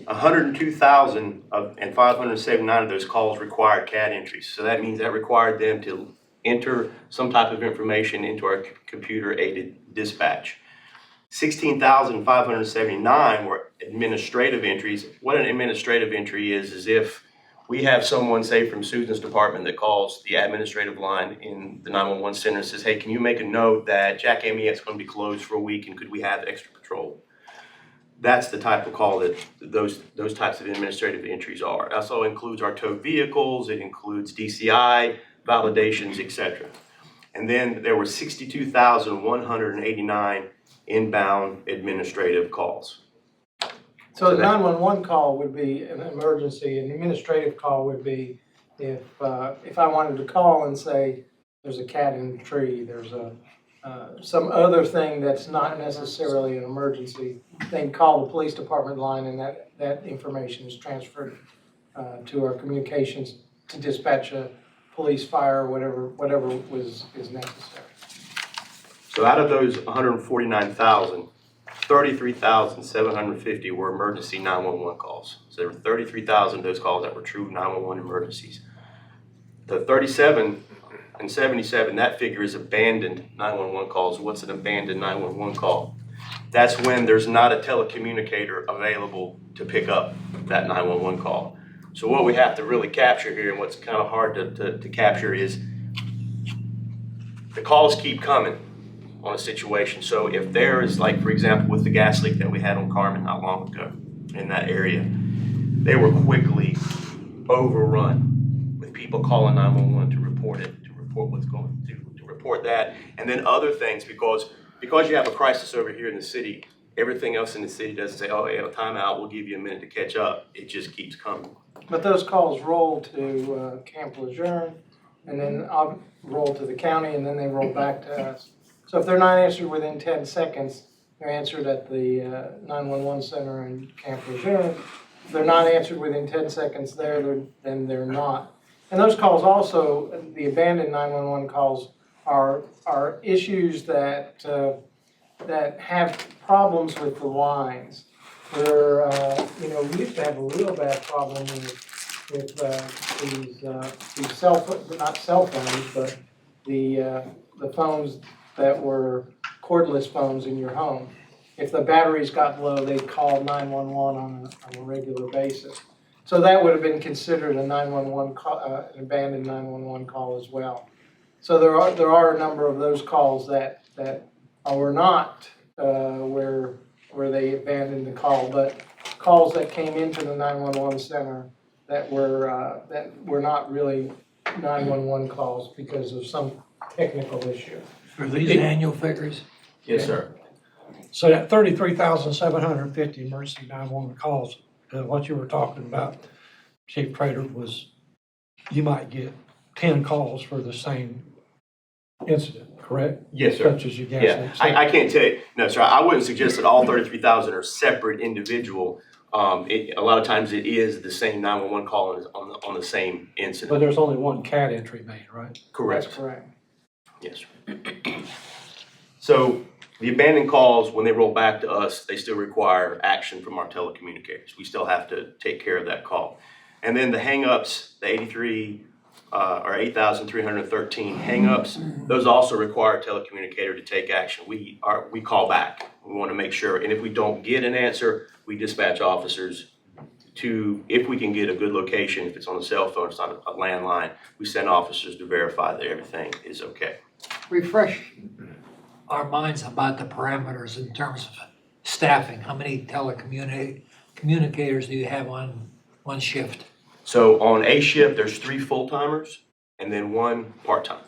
102,579 of those calls required CAD entries. So that means that required them to enter some type of information into our computer-aided dispatch. 16,579 were administrative entries. What an administrative entry is if we have someone, say from Susan's department, that calls the administrative line in the 911 center and says, hey, can you make a note that Jack MEX is going to be closed for a week and could we have extra patrol? That's the type of call that those types of administrative entries are. It also includes our towed vehicles, it includes DCI, validations, etc. And then there were 62,189 inbound administrative calls. So the 911 call would be an emergency. An administrative call would be if I wanted to call and say there's a cat in the tree, there's some other thing that's not necessarily an emergency, then call the police department line, and that information is transferred to our communications to dispatch a police, fire, whatever is necessary. So out of those 149,000, 33,750 were emergency 911 calls. So there were 33,000 of those calls that were true 911 emergencies. The 37 and 77, that figure is abandoned 911 calls. What's an abandoned 911 call? That's when there's not a telecommunicator available to pick up that 911 call. So what we have to really capture here, and what's kind of hard to capture, is the calls keep coming on a situation. So if there is, like for example with the gas leak that we had on Carmen not long ago in that area, they were quickly overrun with people calling 911 to report it, to report what's going to report that, and then other things, because you have a crisis over here in the city, everything else in the city doesn't say, oh, hey, a timeout, we'll give you a minute to catch up. It just keeps coming. But those calls roll to Camp Lejeune, and then I'll roll to the county, and then they roll back to us. So if they're not answered within 10 seconds, they're answered at the 911 center in Camp Lejeune. If they're not answered within 10 seconds there, then they're not. And those calls also, the abandoned 911 calls, are issues that have problems with the lines. Where we used to have a real bad problem with these not cell phones, but the phones that were cordless phones in your home. If the batteries got low, they'd call 911 on a regular basis. So that would have been considered a 911 call, an abandoned 911 call as well. So there are a number of those calls that were not where they abandoned the call, but calls that came into the 911 center that were not really 911 calls because of some technical issue. Are these annual figures? Yes, sir. So that 33,750 emergency 911 calls, what you were talking about, Chief Prater, was you might get 10 calls for the same incident, correct? Yes, sir. Such as your gas Yeah, leak. I can't tell you, no, sir, I wouldn't suggest that all 33,000 are separate individual. A lot of times it is the same 911 call on the same But incident. there's only one CAD entry made, right? That's Correct, correct. yes. So the abandoned calls, when they roll back to us, they still require action from our telecommunicators. We still have to take care of that call. And then the hangups, the 8,313 hangups, those also require a telecommunicator to take action. We call back. We want to make sure, and if we don't get an answer, we dispatch officers to, if we can get a good location, if it's on a cell phone, it's not a landline, we send officers to verify that everything is okay. Refresh our minds about the parameters in terms of staffing. How many telecommunicators do you have on one shift? So on a shift, there's 3 full-timers and then 1 part-time.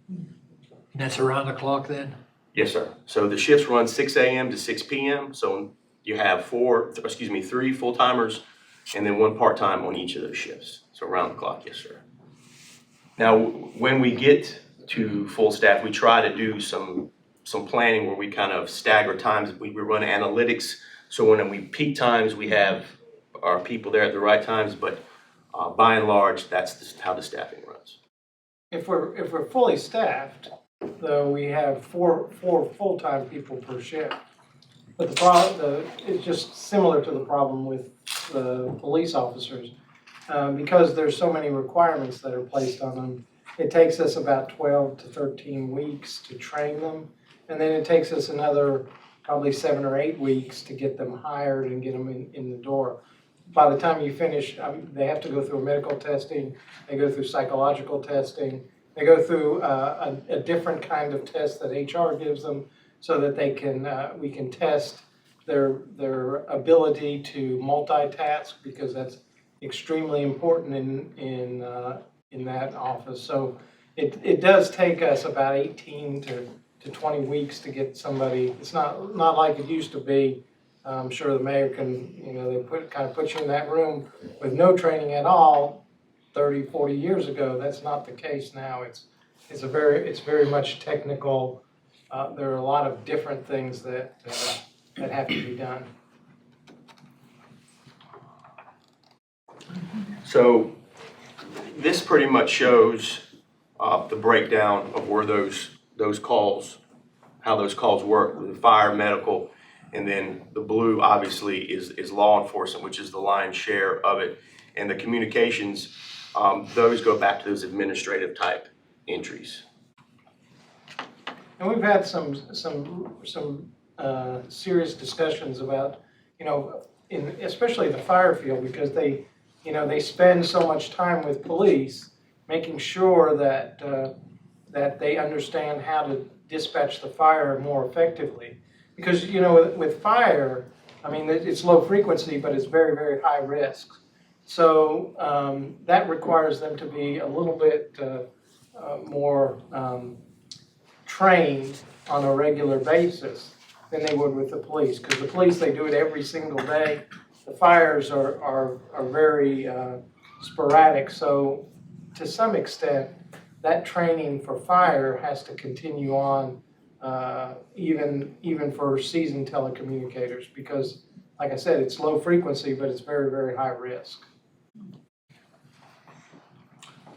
And that's around the clock then? Yes, sir. So the shifts run 6 a.m. to 6 p.m. So you have 3 full-timers and then 1 part-time on each of those shifts. So around the clock, yes, sir. Now, when we get to full staff, we try to do some planning where we kind of stagger times. We run analytics. So when we peak times, we have our people there at the right times, but by and large, that's how the staffing runs. If we're fully staffed, though, we have four full-time people per shift. But the problem, it's just similar to the problem with the police officers. Because there's so many requirements that are placed on them, it takes us about 12 to 13 weeks to train them. And then it takes us another probably 7 or 8 weeks to get them hired and get them in the door. By the time you finish, they have to go through medical testing, they go through psychological testing, they go through a different kind of test that HR gives them so that we can test their ability to multitask, because that's extremely important in that office. So it does take us about 18 to 20 weeks to get somebody. It's not like it used to be. I'm sure the mayor can, they put you in that room with no training at all 30, 40 years ago. That's not the case now. It's very much technical. There are a lot of different things that have to be done. So this pretty much shows the breakdown of where those calls, how those calls work with fire, medical, and then the blue obviously is law enforcement, which is the lion's share of it. And the communications, those go back to those administrative type entries. And we've had some serious discussions about, especially the fire field, because they spend so much time with police, making sure that they understand how to dispatch the fire more effectively. Because, with fire, it's low frequency, but it's very, very high risk. So that requires them to be a little bit more trained on a regular basis than they would with the police. Because the police, they do it every single day. The fires are very sporadic. So to some extent, that training for fire has to continue on even for seasoned telecommunicators, because, like I said, it's low frequency, but it's very, very high risk.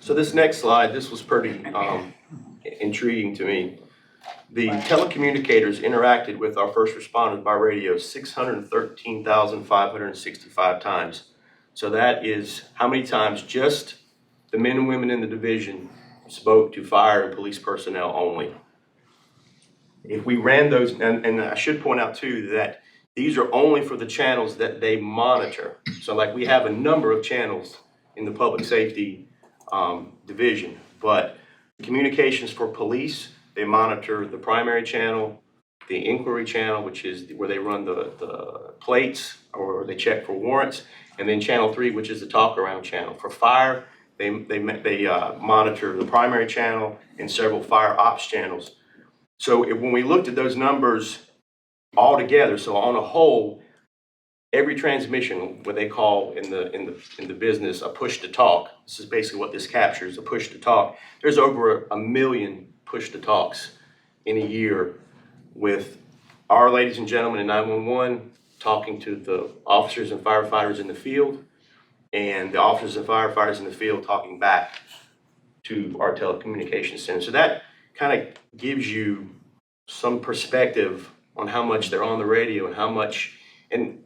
So this next slide, this was pretty intriguing to me. The telecommunicators interacted with our first responders by radio 613,565 times. So that is how many times just the men and women in the division spoke to fire and police personnel only. If we ran those, and I should point out too that these are only for the channels that they monitor. So like we have a number of channels in the public safety division, but communications for police, they monitor the primary channel, the inquiry channel, which is where they run the plates or they check for warrants, and then channel 3, which is the talk around channel. For fire, they monitor the primary channel and several fire ops channels. So when we looked at those numbers all together, so on a whole, every transmission, what they call in the business a push to talk. This is basically what this captures, a push to talk. There's over 1 million push to talks in a year with our ladies and gentlemen in 911 talking to the officers and firefighters in the field, and the officers and firefighters in the field talking back to our telecommunications center. So that kind of gives you some perspective on how much they're on the radio and how much, and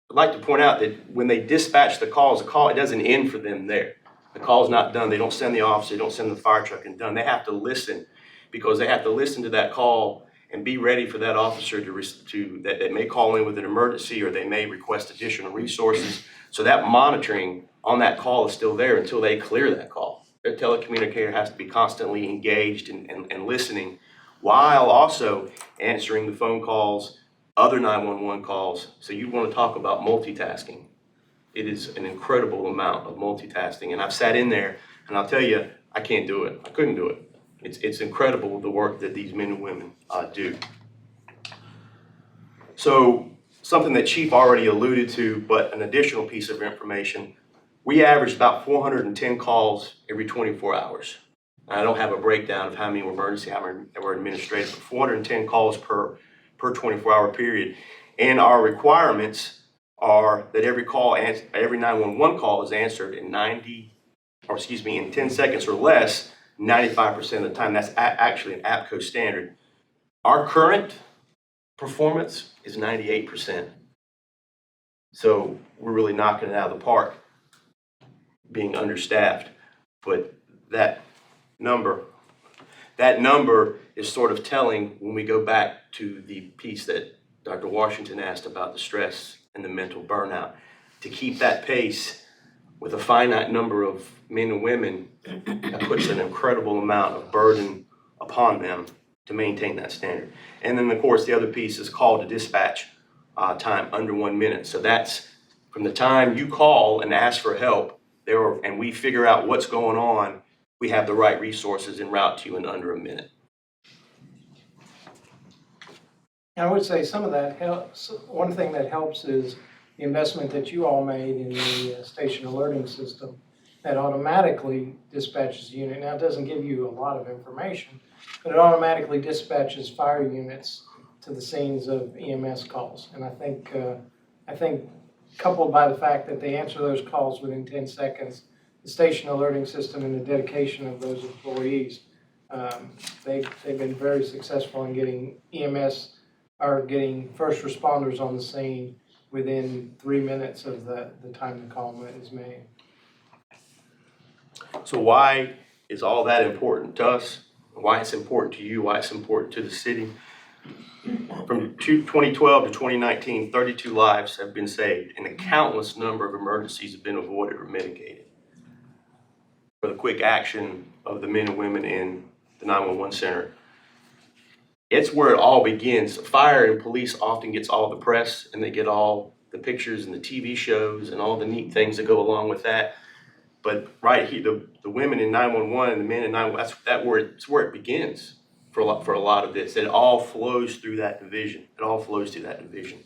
I'd like to point out that when they dispatch the call, it doesn't end for them there. The call's not done. They don't send the officer, they don't send the fire truck and done. They have to listen, because they have to listen to that call and be ready for that officer that may call in with an emergency, or they may request additional resources. So that monitoring on that call is still there until they clear that call. Their telecommunicator has to be constantly engaged and listening, while also answering the phone calls, other 911 calls. So you want to talk about multitasking. It is an incredible amount of multitasking. And I've sat in there and I'll tell you, I can't do it. I couldn't do it. It's incredible the work that these men and women do. So something that Chief already alluded to, but an additional piece of information, we averaged about 410 calls every 24 hours. I don't have a breakdown of how many were emergency, how many were administrative, but 410 calls per 24-hour period. And our requirements are that every 911 call is answered in 10 seconds or less, 95% of the time. That's actually an APCO standard. Our current performance is 98%. So we're really knocking it out of the park, being understaffed. But that number is sort of telling when we go back to the piece that Dr. Washington asked about the stress and the mental burnout. To keep that pace with a finite number of men and women, that puts an incredible amount of burden upon them to maintain that standard. And then, of course, the other piece is call to dispatch time under 1 minute. So that's from the time you call and ask for help, and we figure out what's going on, we have the right resources en route to you in under 1 minute. I would say some of that helps. One thing that helps is the investment that you all made in the station alerting system that automatically dispatches the unit. Now, it doesn't give you a lot of information, but it automatically dispatches fire units to the scenes of EMS calls. And I think coupled by the fact that they answer those calls within 10 seconds, the station alerting system and the dedication of those employees, they've been very successful in getting EMS or getting first responders on the scene within 3 minutes of the time the call is made. So why is all that important to us? Why it's important to you? Why it's important to the city? From 2012 to 2019, 32 lives have been saved, and a countless number of emergencies have been avoided or mitigated for the quick action of the men and women in the 911 center. It's where it all begins. Fire and police often gets all the press, and they get all the pictures and the TV shows and all the neat things that go along with that. But right here, the women in 911 and the men in 911, that's where it begins for a lot of this. It all flows through that division. It all flows through that division.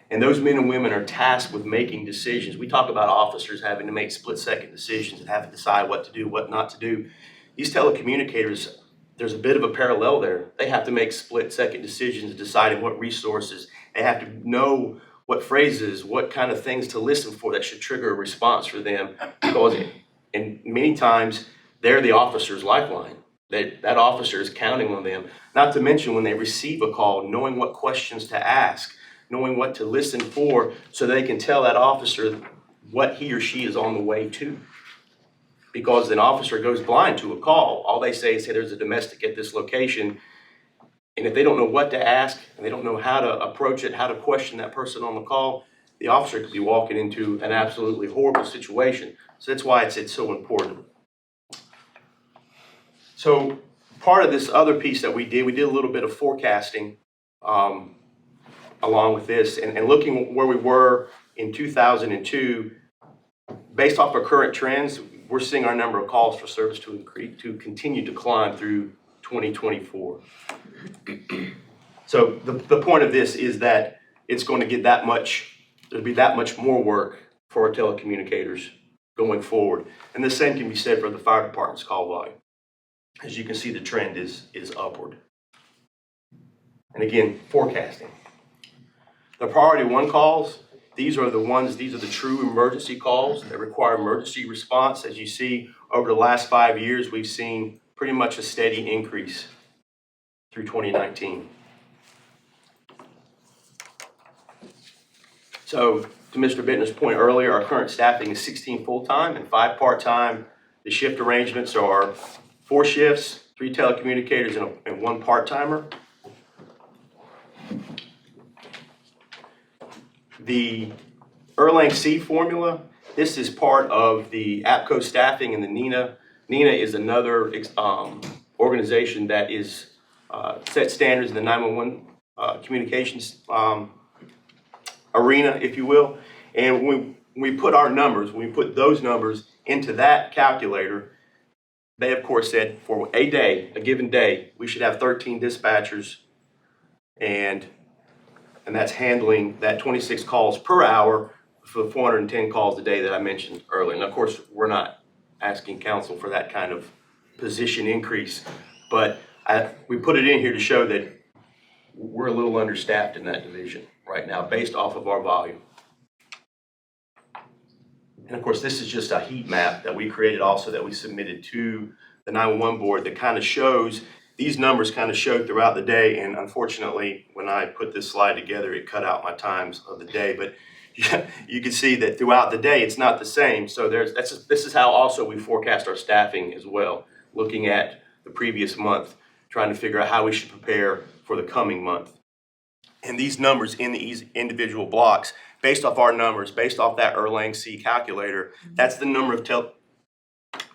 And those men and women are tasked with making decisions. We talk about officers having to make split-second decisions and have to decide what to do, what not to do. These telecommunicators, there's a bit of a parallel there. They have to make split-second decisions, deciding what resources. They have to know what phrases, what kind of things to listen for that should trigger a response for them. And many times, they're the officer's lifeline. That officer is counting on them. Not to mention when they receive a call, knowing what questions to ask, knowing what to listen for, so they can tell that officer what he or she is on the way to. because an officer goes blind to a call. All they say is, hey, there's a domestic at this location. And if they don't know what to ask, and they don't know how to approach it, how to question that person on the call, the officer could be walking into an absolutely horrible situation. So that's why it's so important. So part of this other piece that we did a little bit of forecasting along with this, and looking where we were in 2002, based off our current trends, we're seeing our number of calls for service to continue to climb through 2024. So the point of this is that it's going to get there'll be that much more work for our telecommunicators going forward. And the same can be said for the fire department's call volume. As you can see, the trend is upward. And again, forecasting. The priority 1 calls, these are the true emergency calls that require emergency response. As you see, over the last 5 years, we've seen pretty much a steady increase through 2019. So to Mr. Bittner's point earlier, our current staffing is 16 full-time and 5 part-time. The shift arrangements are 4 shifts, 3 telecommunicators, and 1 part-timer. The Erlang C formula, this is part of the APCO staffing and the NINA. NINA is another organization that is set standards in the 911 communications arena, if you will. And when we put those numbers into that calculator, they of course said for a given day, we should have 13 dispatchers, and that's handling that 26 calls per hour for the 410 calls a day that I mentioned earlier. And of course, we're not asking council for that kind of position increase, but we put it in here to show that we're a little understaffed in that division right now based off of our volume. And of course, this is just a heat map that we created also that we submitted to the 911 board that kind of shows, these numbers kind of showed throughout the day. And unfortunately, when I put this slide together, it cut out my times of the day. But you can see that throughout the day, it's not the same. So this is how also we forecast our staffing as well, looking at the previous month, trying to figure out how we should prepare for the coming month. And these numbers in these individual blocks, based off our numbers, based off that Erlang C calculator, that's the number of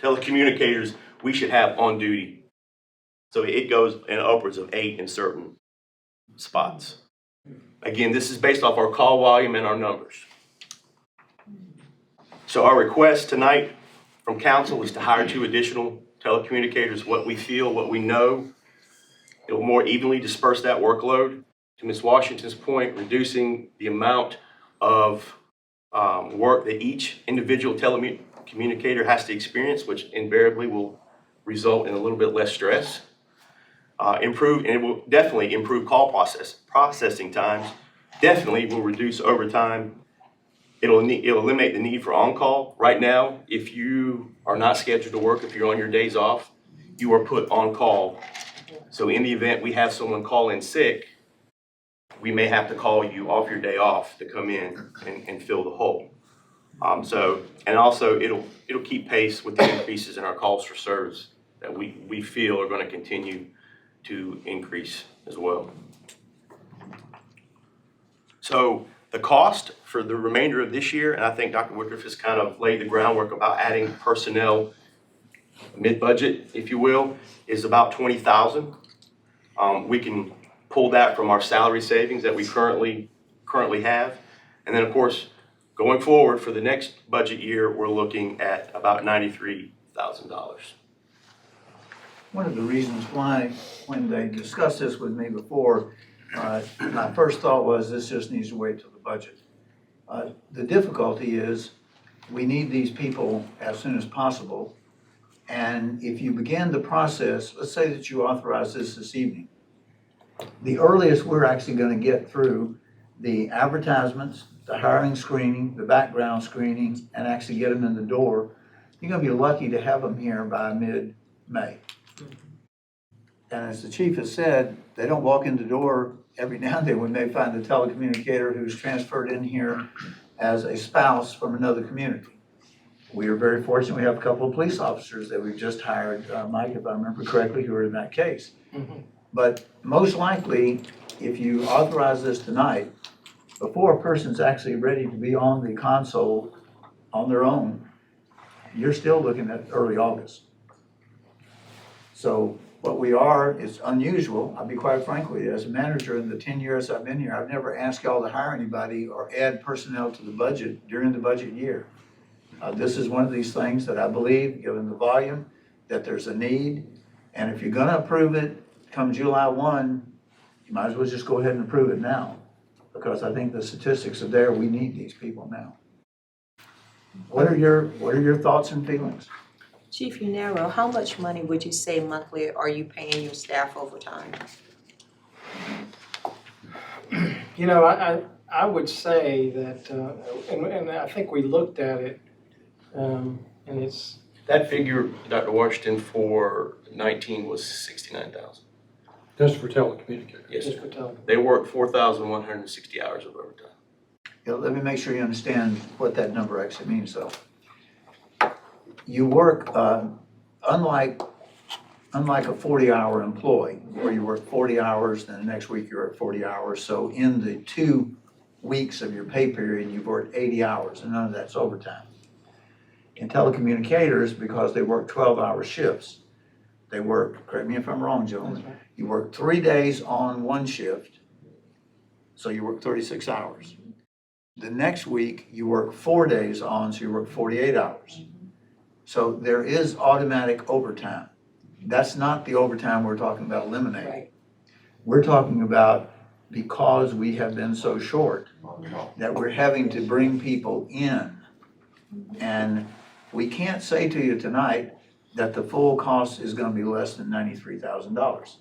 telecommunicators we should have on duty. So it goes in upwards of 8 in certain spots. Again, this is based off our call volume and our numbers. So our request tonight from council is to hire 2 additional telecommunicators. What we feel, what we know, it will more evenly disperse that workload. To Ms. Washington's point, reducing the amount of work that each individual telecommunicator has to experience, which invariably will result in a little bit less stress. And it will definitely improve call processing times. Definitely will reduce overtime. It'll eliminate the need for on-call. Right now, if you are not scheduled to work, if you're on your days off, you are put on call. So in the event we have someone call in sick, we may have to call you off your day off to come in and fill the hole. And also it'll keep pace with the increases in our calls for service that we feel are going to continue to increase as well. So the cost for the remainder of this year, and I think Dr. Woodruff has kind of laid the groundwork about adding personnel mid-budget, if you will, is about $20,000. We can pull that from our salary savings that we currently have. And then of course, going forward for the next budget year, we're looking at about $93,000. One of the reasons why, when they discussed this with me before, my first thought was this just needs to wait till the budget. The difficulty is we need these people as soon as possible. And if you begin the process, let's say that you authorize this evening, the earliest we're actually going to get through the advertisements, the hiring screening, the background screening, and actually get them in the door, you're going to be lucky to have them here by mid-May. And as the chief has said, they don't walk in the door every now and then when they find a telecommunicator who's transferred in here as a spouse from another community. We are very fortunate, we have a couple of police officers that we've just hired, Mike, if I remember correctly, who are in that case. But most likely, if you authorize this tonight, before a person's actually ready to be on the console on their own, you're still looking at early August. So what we are is unusual. I'll be quite frank with you, as a manager in the 10 years I've been here, I've never asked y'all to hire anybody or add personnel to the budget during the budget year. This is one of these things that I believe, given the volume, that there's a need. And if you're gonna approve it come July 1, you might as well just go ahead and approve it now. Because I think the statistics are there, we need these people now. What are your thoughts and feelings? Chief Unero, how much money would you say monthly are you paying your staff overtime? You know, I would say that, and I think we looked at it, and it's, That figure, Dr. Washington, for 19 was 69,000. just for telecommunications. Yes, Just sir. for telecommunications. They worked 4,160 hours of overtime. Let me make sure you understand what that number actually means though. You work, unlike a 40-hour employee, where you work 40 hours, then the next week you're at 40 hours. So in the 2 weeks of your pay period, you've worked 80 hours, and none of that's overtime. In telecommunicators, because they work 12-hour shifts, they work, correct me if I'm wrong, gentlemen, you work 3 days on one shift, so you work 36 hours. The next week, you work 4 days on, so you work 48 hours. So there is automatic overtime. That's not the overtime we're talking about eliminating. Right. We're talking about because we have been so short that we're having to bring people in. And we can't say to you tonight that the full cost is gonna be less than $93,000.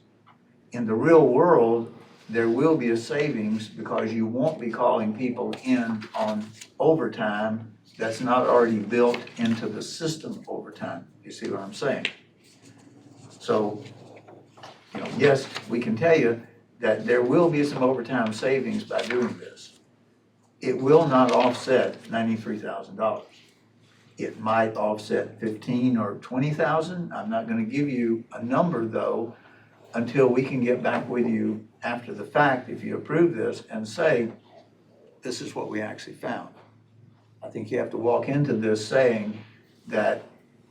In the real world, there will be a savings because you won't be calling people in on overtime that's not already built into the system overtime. You see what I'm saying? So, yes, we can tell you that there will be some overtime savings by doing this. It will not offset $93,000. It might offset 15 or 20,000. I'm not gonna give you a number though, until we can get back with you after the fact, if you approve this, and say, this is what we actually found. I think you have to walk into this saying that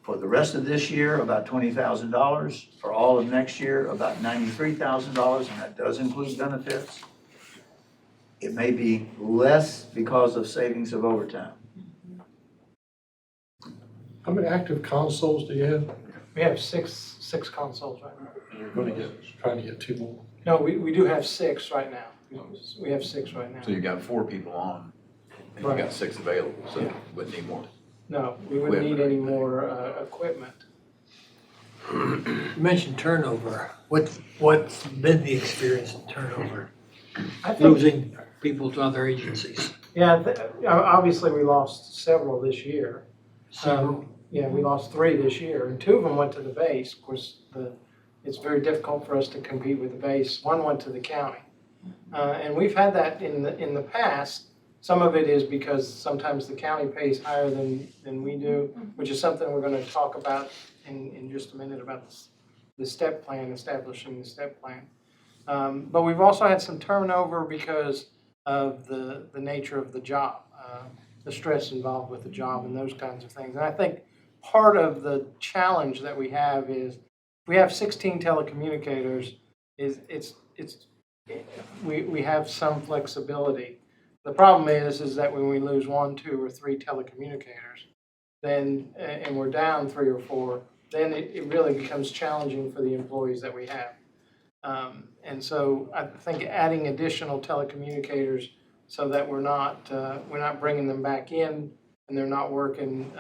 for the rest of this year, about $20,000, for all of next year, about $93,000, and that does include benefits. It may be less because of savings of overtime. How many active consoles do you have? We have six consoles right now. And you're gonna trying to get 2 more. No, we do have 6 right now. We have 6 right now. So you got 4 people on, and you got 6 available, so you wouldn't need more. No, we wouldn't need any more equipment. You mentioned turnover. What's been the experience in turnover? I think, Losing people to other agencies? yeah, obviously we lost several this year. Yeah, we lost 3 this year, and 2 of them went to the base. Of course, it's very difficult for us to compete with the base. 1 went to the county. And we've had that in the past. Some of it is because sometimes the county pays higher than we do, which is something we're gonna talk about in just a minute about the step plan, establishing the step plan. But we've also had some turnover because of the nature of the job, the stress involved with the job and those kinds of things. And I think part of the challenge that we have is we have 16 telecommunicators. We have some flexibility. The problem is that when we lose 1, 2, or 3 telecommunicators, then and we're down 3 or 4, then it really becomes challenging for the employees that we have. And so I think adding additional telecommunicators so that we're not bringing them back in and they're not working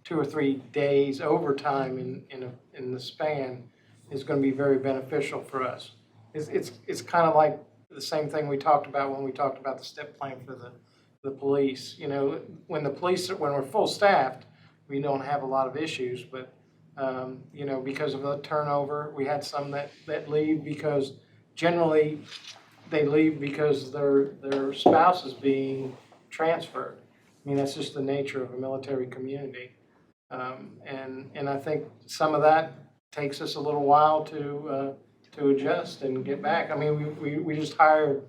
2 or 3 days overtime in the span is going to be very beneficial for us. It's kind of like the same thing we talked about when we talked about the step plan for the police. You know, when we're full staffed, we don't have a lot of issues, but you know, because of the turnover, we had some that leave because generally they leave because their spouse is being transferred. I mean, that's just the nature of a military community. And I think some of that takes us a little while to adjust and get back. I mean, we just hired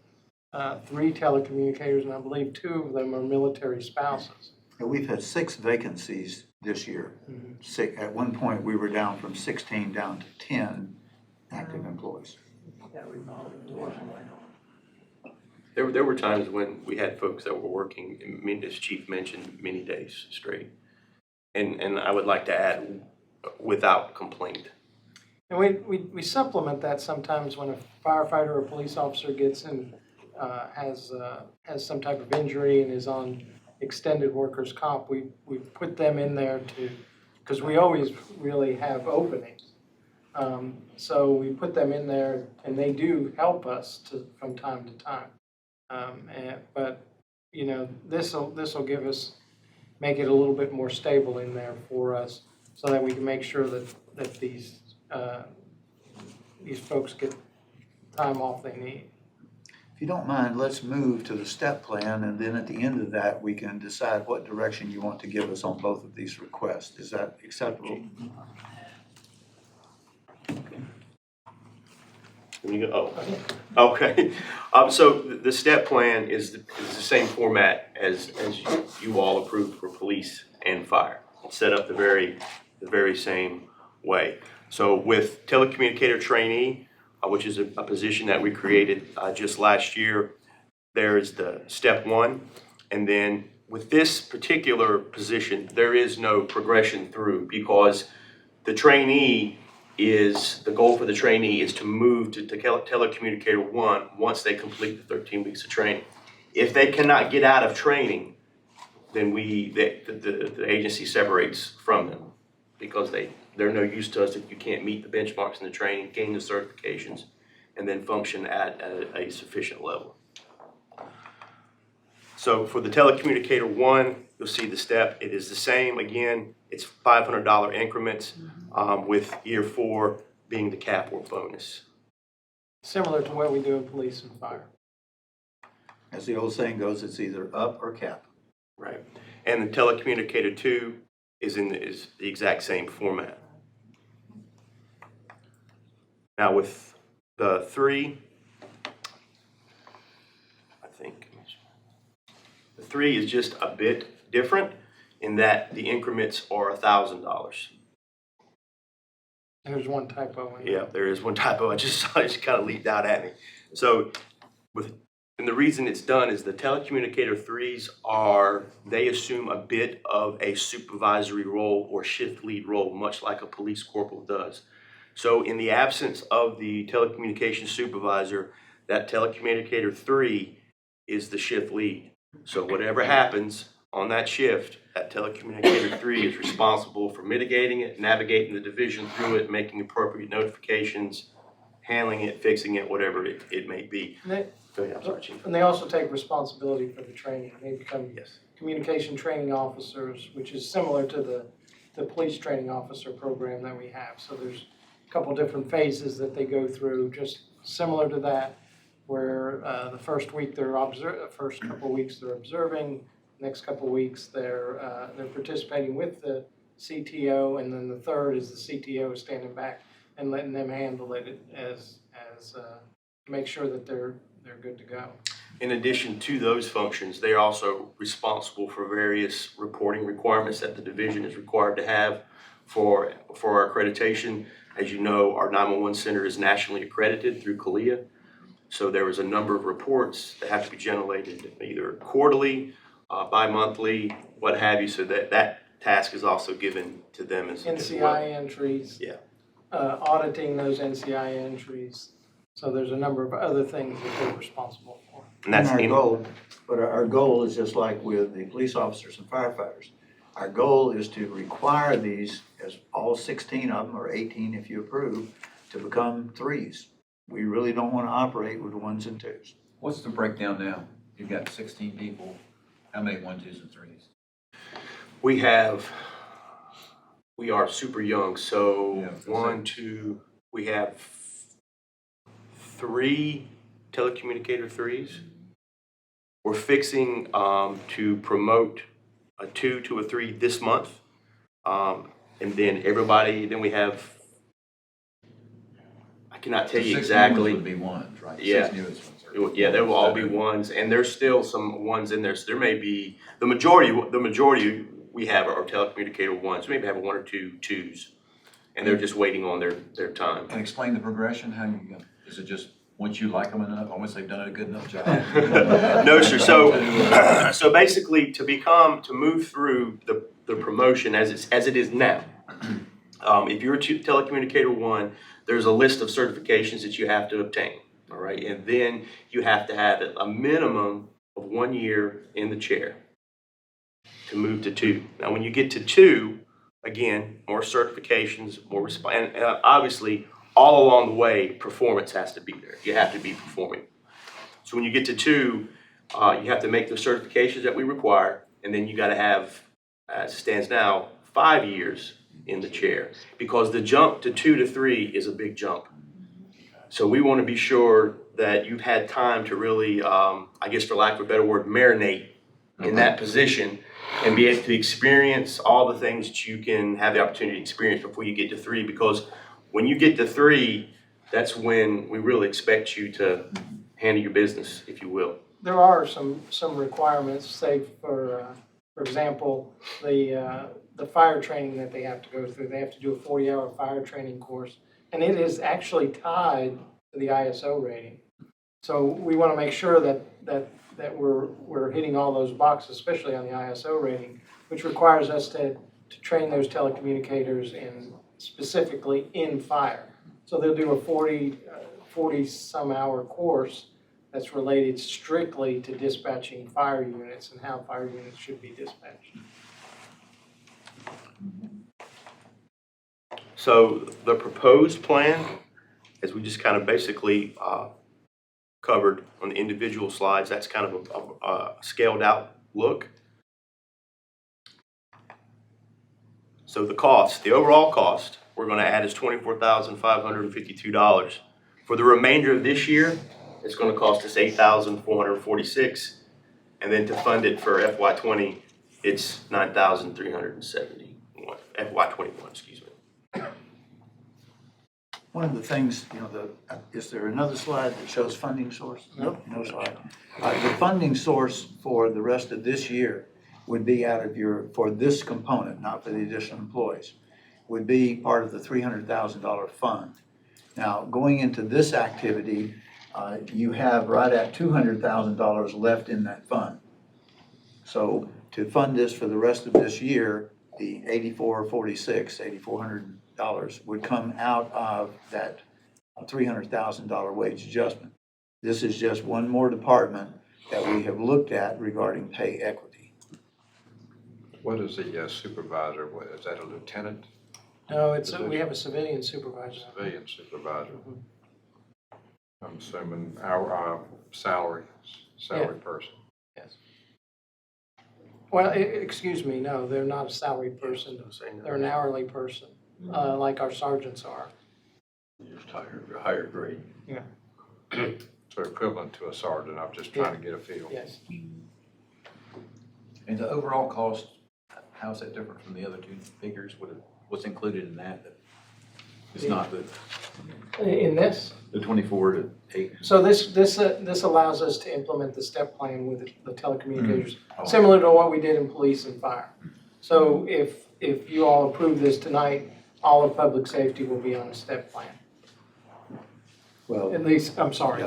3 telecommunicators, and I believe 2 of them are military spouses. And we've had 6 vacancies this year. At one point, we were down from 16 down to 10 active employees. There were times when we had folks that were working, as Chief mentioned, many days straight. And I would like to add, without complaint. And we supplement that sometimes when a firefighter or police officer gets in, has some type of injury and is on extended workers' comp. We put them in there because we always really have openings. So we put them in there, and they do help us from time to time. But you know, this will give us, make it a little bit more stable in there for us, so that we can make sure that these folks get time off they need. If you don't mind, let's move to the step plan, and then at the end of that, we can decide what direction you want to give us on both of these requests. Is that acceptable? When you go, okay. So the step plan is the same format as you all approved for police and fire. It's set up the very same way. So with telecommunicator trainee, which is a position that we created just last year, there's the step 1. And then with this particular position, there is no progression through, because the goal for the trainee is to move to telecommunicator 1 once they complete the 13 weeks of training. If they cannot get out of training, then the agency separates from them, because they're no use to us if you can't meet the benchmarks in the training, gain the certifications, and then function at a sufficient level. So for the telecommunicator 1, you'll see the step. It is the same. Again, it's $500 increments, with year 4 being the cap or bonus. Similar to what we do in police and fire. As the old saying goes, it's either up or cap. Right. And the telecommunicator 2 is the exact same format. Now with the 3, I think the 3 is just a bit different in that the increments are $1,000. There's one typo in Yeah, there is one typo. I just saw it, kind of leaped out at me. So and the reason it's done is the telecommunicator 3s they assume a bit of a supervisory role or shift lead role, much like a police corporal does. So in the absence of the telecommunications supervisor, that telecommunicator 3 is the shift lead. So whatever happens on that shift, that telecommunicator 3 is responsible for mitigating it, navigating the division through it, making appropriate notifications, handling it, fixing it, whatever it may be. Go ahead, I'm sorry, Chief. And they also take responsibility for the training. They become Yes. communication training officers, which is similar to the police training officer program that we have. So there's a couple different phases that they go through, just similar to that, where the first week first couple of weeks they're observing, next couple of weeks they're participating with the CTO, and then the third is the CTO standing back and letting them handle it as make sure that they're good to go. In addition to those functions, they are also responsible for various reporting requirements that the division is required to have for our accreditation. As you know, our 911 center is nationally accredited through CALIA. So there is a number of reports that have to be generated either quarterly, bi-monthly, what have you, so that task is also given to them as well. NCI entries. Yeah. Auditing those NCI entries. So there's a number of other things that they're responsible for. And that's Our goal is just like with the police officers and firefighters. Our goal is to require these, as all 16 of them, or 18 if you approve, to become 3s. We really don't want to operate with 1s and 2s. What's the breakdown now? You've got 16 people. How many 1s, 2s, and 3s? We are super young, so Yeah, we have 3 telecommunicator 3s. We're fixing to promote a 2 to a 3 this month. And then we have, I cannot tell you Six new ones exactly. would be ones, right? Yeah. 6 newest ones. Yeah, there will all be ones, and there's still some ones in there, so there may be, the majority we have are telecommunicator ones, we maybe have 1 or 2 twos, and they're just waiting on their time. And explain the progression, how you, is it just once you like them enough, or once they've done a good enough job? No, sir, so basically, to move through the promotion as it is now, if you're a telecommunicator 1, there's a list of certifications that you have to obtain. All right, and then you have to have a minimum of 1 year in the chair to move to 2. Now, when you get to 2, again, more certifications, and obviously, all along the way, performance has to be there. You have to be performing. So when you get to 2, you have to make the certifications that we require, and then you got to have, as it stands now, 5 years in the chair, because the jump to 2 to 3 is a big jump. So we want to be sure that you've had time to really, I guess for lack of a better word, marinate in that position and be able to experience all the things that you can have the opportunity to experience before you get to 3. Because when you get to 3, that's when we really expect you to handle your business, if you will. There are some requirements, say for example, the fire training that they have to go through. They have to do a 40-hour fire training course, and it is actually tied to the ISO rating. So we want to make sure that we're hitting all those boxes, especially on the ISO rating, which requires us to train those telecommunicators specifically in fire. So they'll do a 40 some hour course that's related strictly to dispatching fire units and how fire units should be dispatched. So the proposed plan, as we just kind of basically covered on the individual slides, that's kind of a scaled out look. So the overall cost we're going to add is $24,552. For the remainder of this year, it's going to cost us $8,446, and then to fund it for FY20, it's $9,371. FY21, excuse me. One of the things, is there another slide that shows funding source? Nope. No slide. The funding source for the rest of this year would be out of for this component, not for the additional employees, would be part of the $300,000 fund. Now, going into this activity, you have right at $200,000 left in that fund. So to fund this for the rest of this year, the $8,400 would come out of that $300,000 wage adjustment. This is just one more department that we have looked at regarding pay equity. What is the supervisor, is that a lieutenant? No, we have a civilian supervisor. Civilian supervisor. I'm assuming our salary person. Yes. Well, excuse me, no, they're not a salaried person. They're an hourly person, like our sergeants are. Just higher grade. Yeah. So equivalent to a sergeant, I'm just trying to get a feel. Yes. And the overall cost, how is that different from the other 2 figures? What's included in that is not the In this? 24 to 8? So this allows us to implement the step plan with the telecommunicators, similar to what we did in police and fire. So if you all approve this tonight, all of public safety will be on a step plan. Well, At least, I'm sorry.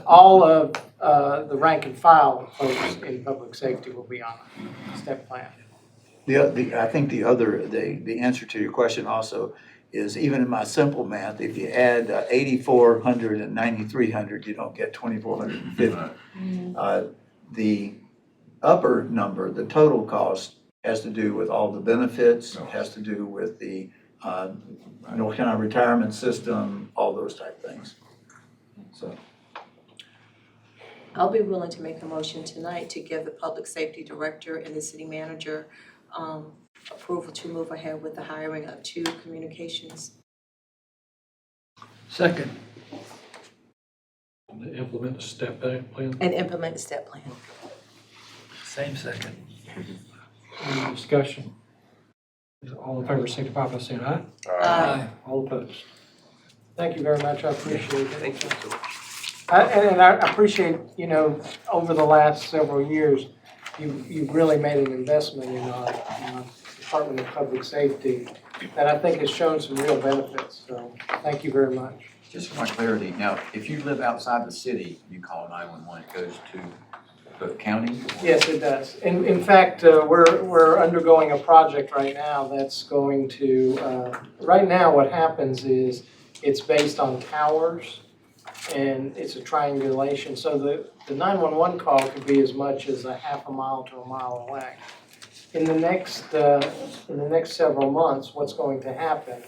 All of the rank and file folks in public safety will be on a step plan. I think the answer to your question also is, even in my simple math, if you add 8,400 and 9,300, you don't get 2,450. The upper number, the total cost, has to do with all the benefits, has to do with the North Carolina retirement system, all those type things. So I'll be willing to make a motion tonight to give the public safety director and the city manager approval to move ahead with the hiring of 2 communications. Second. To implement the step plan? And implement the step plan. Same second. Any discussion? All in favor, signify by saying aye. All opposed? Thank you very much, I appreciate it. Thank you so much. And I appreciate, over the last several years, you've really made an investment in our Department of Public Safety that I think has shown some real benefits, so thank you very much. Just for my clarity, now, if you live outside the city, you call 911, it goes to the county? Yes, it does. In fact, we're undergoing a project right now that's going to, right now what happens is it's based on towers and it's a triangulation. So the 911 call could be as much as a half a mile to a mile away. In the next several months, what's going to happen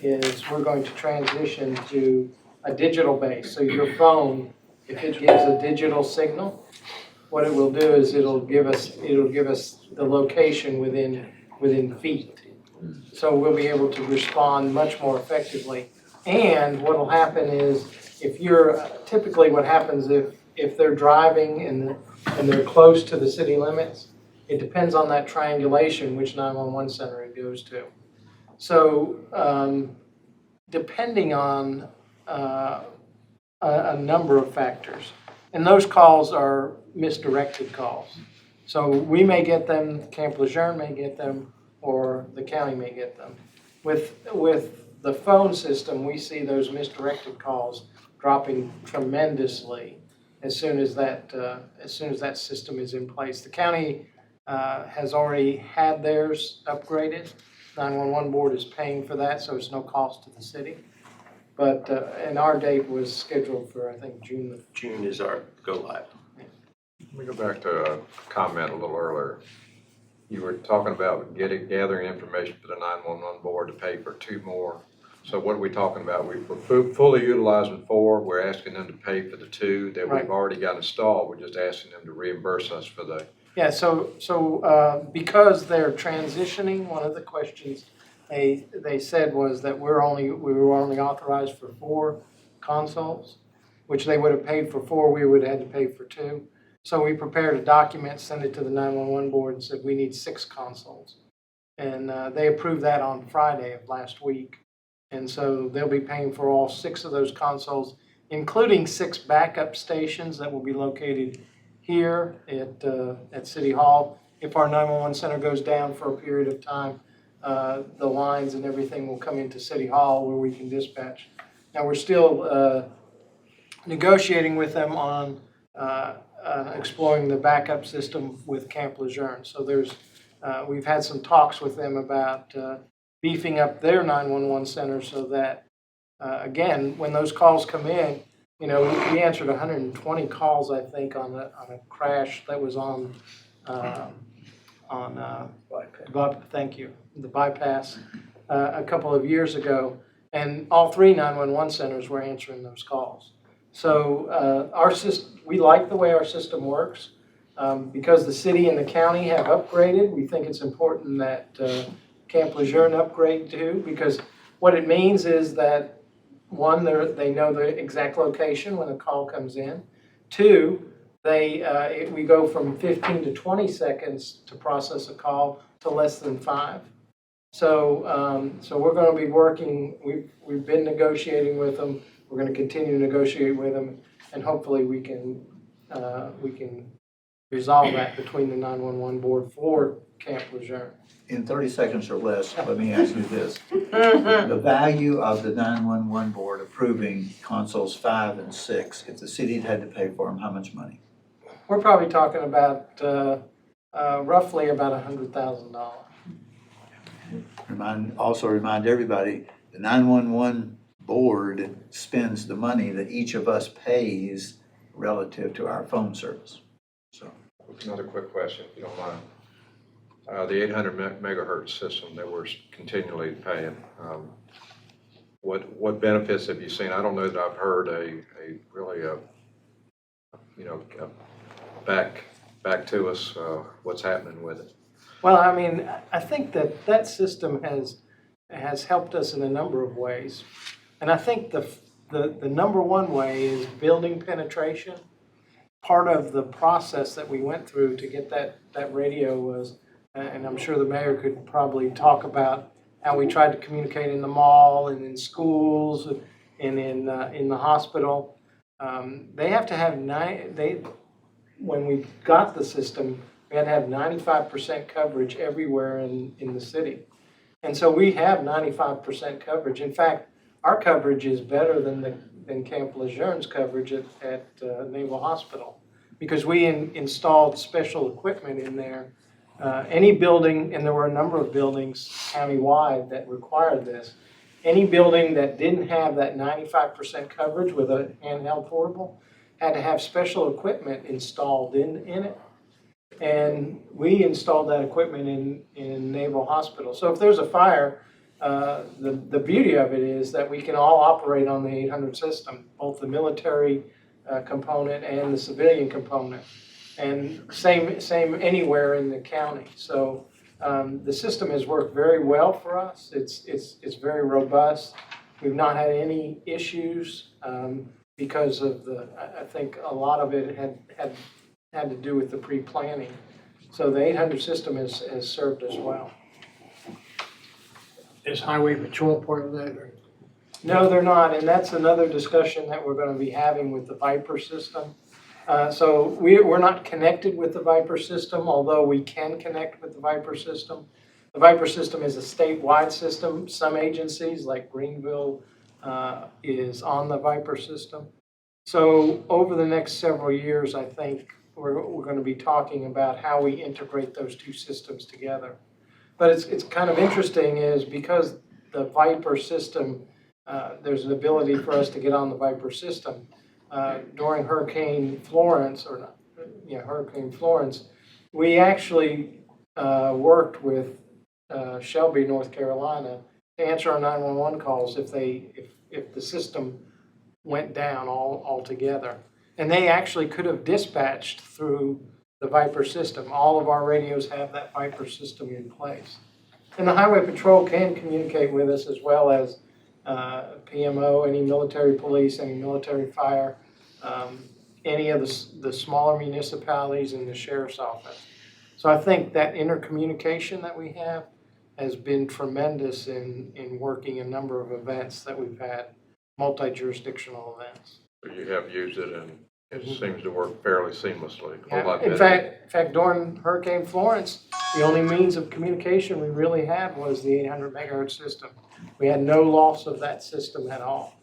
is we're going to transition to a digital base. So your phone, if it gives a digital signal, what it will do is it'll give us the location within feet. So we'll be able to respond much more effectively. And what'll happen is typically what happens if they're driving and they're close to the city limits, it depends on that triangulation which 911 center it goes to. So depending on a number of factors, and those calls are misdirected calls. So we may get them, Camp Lejeune may get them, or the county may get them. With the phone system, we see those misdirected calls dropping tremendously as soon as that system is in place. The county has already had theirs upgraded. 911 board is paying for that, so it's no cost to the city. But and our date was scheduled for, I think, June. June is our go live. Let me go back to a comment a little earlier. You were talking about gathering information for the 911 board to pay for 2 more. So what are we talking about? We're fully utilizing 4. We're asking them to pay for the 2 that Right. we've already got installed. We're just asking them to reimburse us for the. Yeah, so because they're transitioning, one of the questions they said was that we were only authorized for 4 consoles, which they would have paid for 4, we would have had to pay for 2. So we prepared a document, sent it to the 911 board and said we need 6 consoles. And they approved that on Friday of last week. And so they'll be paying for all 6 of those consoles, including 6 backup stations that will be located here at City Hall. If our 911 center goes down for a period of time, the lines and everything will come into City Hall where we can dispatch. Now, we're still negotiating with them on exploring the backup system with Camp Lejeune. So we've had some talks with them about beefing up their 911 center so that, again, when those calls come in, we answered 120 calls, I think, on a crash that was on thank you, the bypass a couple of years ago, and all 3 911 centers were answering those calls. So our system, we like the way our system works. Because the city and the county have upgraded, we think it's important that Camp Lejeune upgrade too, because what it means is that 1, they know the exact location when a call comes in. 2, we go from 15 to 20 seconds to process a call to less than 5. So we're going to be working. We've been negotiating with them. We're going to continue to negotiate with them, and hopefully we can resolve that between the 911 board for Camp Lejeune. In 30 seconds or less, let me ask you this. The value of the 911 board approving consoles 5 and 6, if the city had to pay for them, how much money? We're probably talking about roughly about $100,000. Also remind everybody, the 911 board spends the money that each of us pays relative to our phone service. So, Another quick question, if you don't mind. The 800 megahertz system that we're continually paying, what benefits have you seen? I don't know that I've heard back to us what's happening with it. Well, I mean, I think that system has helped us in a number of ways. And I think the number one way is building penetration. part of the process that we went through to get that radio was, and I'm sure the mayor could probably talk about how we tried to communicate in the mall and in schools and in the hospital. They have to have when we got the system, we had to have 95% coverage everywhere in the city. And so we have 95% coverage. In fact, our coverage is better than Camp Lejeune's coverage at Naval Hospital, because we installed special equipment in there. Any building, and there were a number of buildings countywide that required this, any building that didn't have that 95% coverage with a handheld portable had to have special equipment installed in it. And we installed that equipment in Naval Hospital. So if there's a fire, the beauty of it is that we can all operate on the 800 system, both the military component and the civilian component, and same anywhere in the county. So the system has worked very well for us. It's very robust. We've not had any issues because of I think a lot of it had to do with the pre-planning. So the 800 system has served us well. Is Highway Patrol part of that? Or? No, they're not, and that's another discussion that we're going to be having with the Viper system. So we're not connected with the Viper system, although we can connect with the Viper system. The Viper system is a statewide system. Some agencies, like Greenville, is on the Viper system. So over the next several years, I think we're going to be talking about how we integrate those two systems together. But it's kind of interesting is because the Viper system, there's an ability for us to get on the Viper system. During Hurricane Florence, we actually worked with Shelby, North Carolina, to answer our 911 calls if the system went down altogether. And they actually could have dispatched through the Viper system. All of our radios have that Viper system in place. And the Highway Patrol can communicate with us as well as PMO, any military police, any military fire, any of the smaller municipalities and the sheriff's office. So I think that intercommunication that we have has been tremendous in working a number of events that we've had, multi-jurisdictional events. So you have used it and it seems to work fairly seamlessly. Yeah. In fact, during Hurricane Florence, the only means of communication we really had was the 800 megahertz system. We had no loss of that system at all.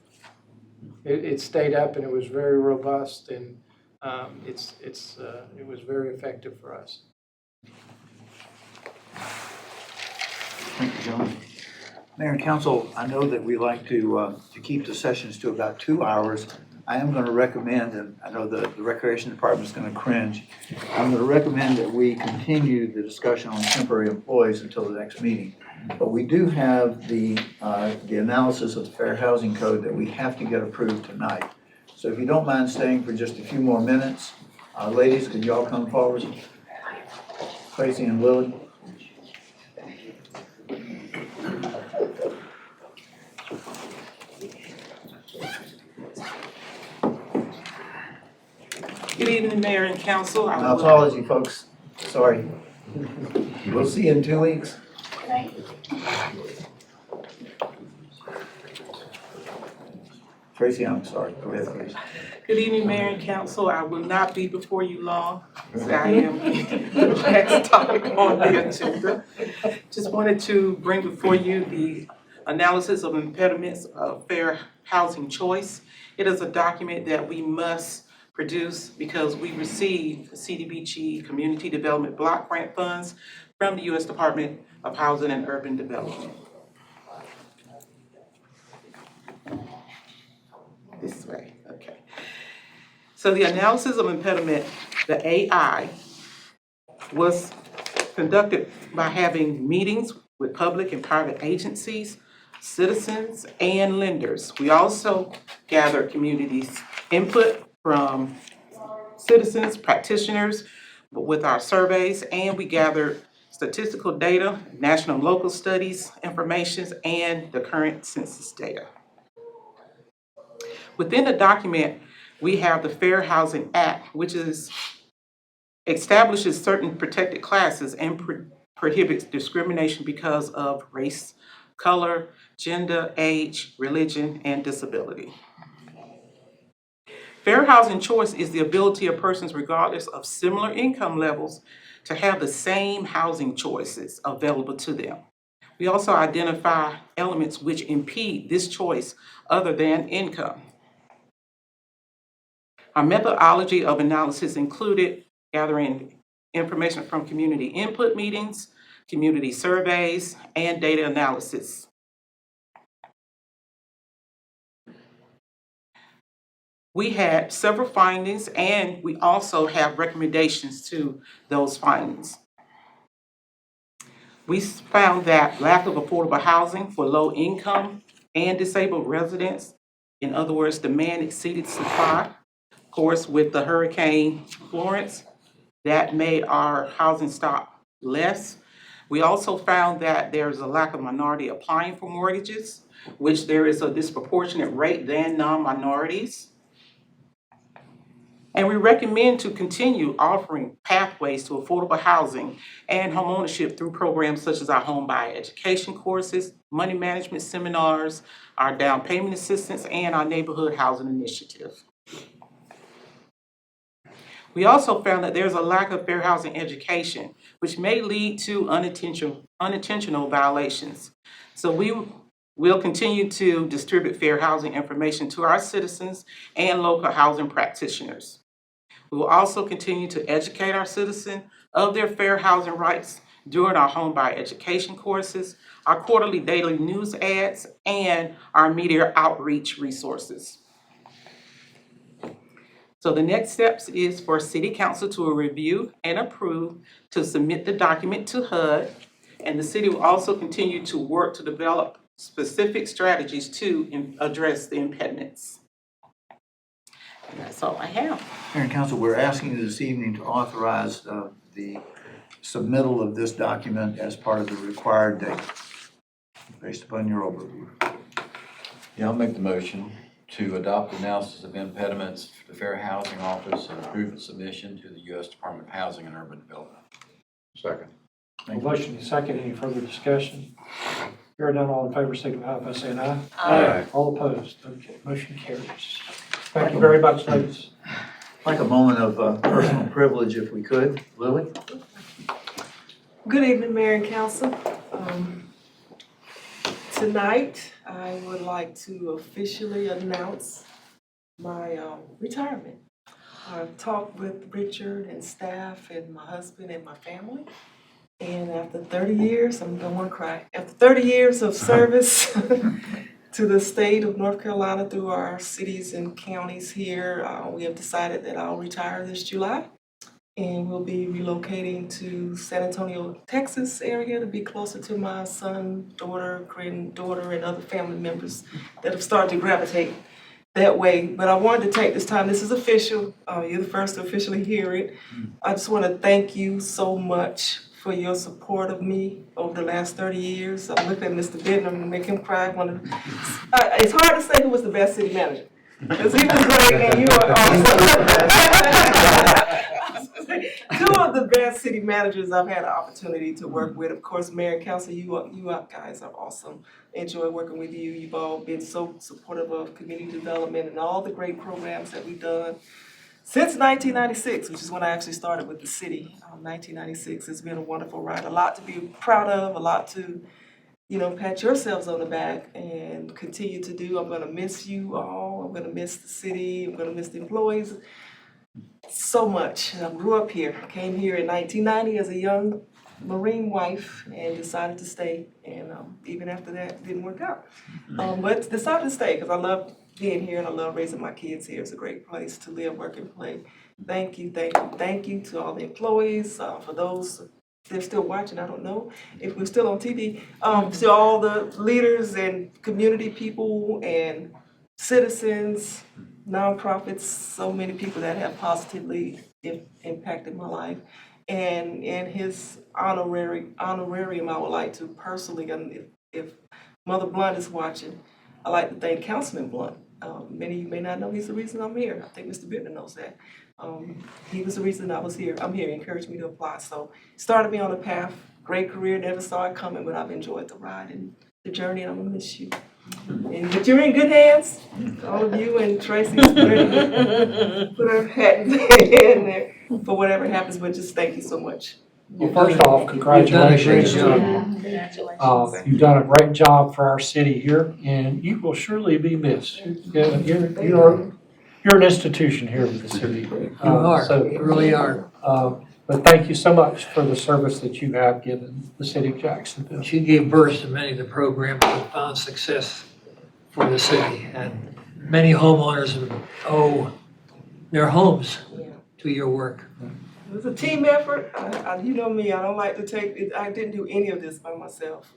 It stayed up and it was very robust, and it was very effective for us. Thank you, John. Mayor and Council, I know that we like to keep the sessions to about 2 hours. I am going to recommend, and I know the Recreation Department is going to cringe, I'm going to recommend that we continue the discussion on temporary employees until the next meeting. But we do have the analysis of the Fair Housing Code that we have to get approved tonight. So if you don't mind staying for just a few more minutes, ladies, could you all come forward? Tracy and Lily. Good evening, Mayor and Council. My apology, folks. Sorry. We'll see you in 2 weeks. Tracy, I'm sorry. Go ahead, please. Good evening, Mayor and Council. I will not be before you long, as I am the last topic on the agenda. Just wanted to bring before you the analysis of impediments of fair housing choice. It is a document that we must produce because we receive CDBG Community Development Block Grant funds from the U.S. Department of Housing and Urban Development. This way, okay. So the analysis of impediment, the AI, was conducted by having meetings with public and private agencies, citizens, and lenders. We also gathered communities' input from citizens, practitioners with our surveys, and we gathered statistical data, national and local studies, information, and the current census data. Within the document, we have the Fair Housing Act, which establishes certain protected classes and prohibits discrimination because of race, color, gender, age, religion, and disability. Fair housing choice is the ability of persons regardless of similar income levels to have the same housing choices available to them. We also identify elements which impede this choice other than income. Our methodology of analysis included gathering information from community input meetings, community surveys, and data analysis. We had several findings, and we also have recommendations to those findings. We found that lack of affordable housing for low income and disabled residents, in other words, demand exceeded supply. Of course, with the Hurricane Florence, that made our housing stock less. We also found that there's a lack of minority applying for mortgages, which there is a disproportionate rate than non-minorities. And we recommend to continue offering pathways to affordable housing and homeownership through programs such as our home buyer education courses, money management seminars, our down payment assistance, and our neighborhood housing initiative. We also found that there's a lack of fair housing education, which may lead to unintentional violations. So we will continue to distribute fair housing information to our citizens and local housing practitioners. We will also continue to educate our citizens of their fair housing rights during our home buyer education courses, our quarterly daily news ads, and our media outreach resources. So the next steps is for City Council to review and approve to submit the document to HUD, and the city will also continue to work to develop specific strategies to address the impediments. And that's all I have. Mayor and Council, we're asking you this evening to authorize the submittal of this document as part of the required date, based upon your overview. Yeah, I'll make the motion to adopt the analysis of impediments for the Fair Housing Office and approve its submission to the U.S. Department of Housing and Urban Development. Second. A motion and second, any further discussion? Hearing none, all in favor, signify by saying aye. Aye. All opposed, okay, motion carries. Thank you very much, ladies. Like a moment of personal privilege, if we could. Lily? Good evening, Mayor and Council. Tonight, I would like to officially announce my retirement. I've talked with Richard and staff and my husband and my family. And after 30 years, I'm gonna cry. After 30 years of service to the state of North Carolina through our cities and counties here, we have decided that I'll retire this July. And we'll be relocating to San Antonio, Texas area to be closer to my son, daughter, granddaughter, and other family members that have started to gravitate that way. But I wanted to take this time, this is official, you're the first to officially hear it. I just want to thank you so much for your support of me over the last 30 years. I'm looking at Mr. Benton, I'm gonna make him cry. It's hard to say who was the best city manager. Because he was great and you are awesome. Two of the best city managers I've had an opportunity to work with. Of course, Mayor and Council, you guys are awesome. Enjoy working with you. You've all been so supportive of community development and all the great programs that we've done since 1996, which is when I actually started with the city. 1996 has been a wonderful ride. A lot to be proud of, a lot to, pat yourselves on the back and continue to do. I'm gonna miss you all. I'm gonna miss the city. I'm gonna miss the employees so much. I grew up here, came here in 1990 as a young Marine wife and decided to stay. And even after that, it didn't work out. But decided to stay because I love being here and I love raising my kids here. It's a great place to live, work, and play. Thank you to all the employees, for those they're still watching, I don't know if we're still on TV, to all the leaders and community people and citizens, nonprofits, so many people that have positively impacted my life. And his honorarium, I would like to personally, if Mother Blunt is watching, I'd like to thank Councilman Blunt Many of you may not know he's the reason I'm here. I think Mr. Bittner knows that. He was the reason I was here. I'm here. He encouraged me to apply. So started me on a path. Great career. Never saw it coming, but I've enjoyed the ride and the journey, and I'm gonna miss you. But you're in good hands. All of you and Tracy's put her hat in there for whatever happens. But just thank you so much. Well, first off, congratulations. You've done a great job. You've done a great job for our city here, and you will surely be missed. You're an institution here with the city. You are, you really are. But thank you so much for the service that you have given the city of Jacksonville. She gave birth to many of the programs that found success for the city, and many homeowners owe their homes to your work. It was a team effort. You know me, I don't like to take it. I didn't do any of this by myself.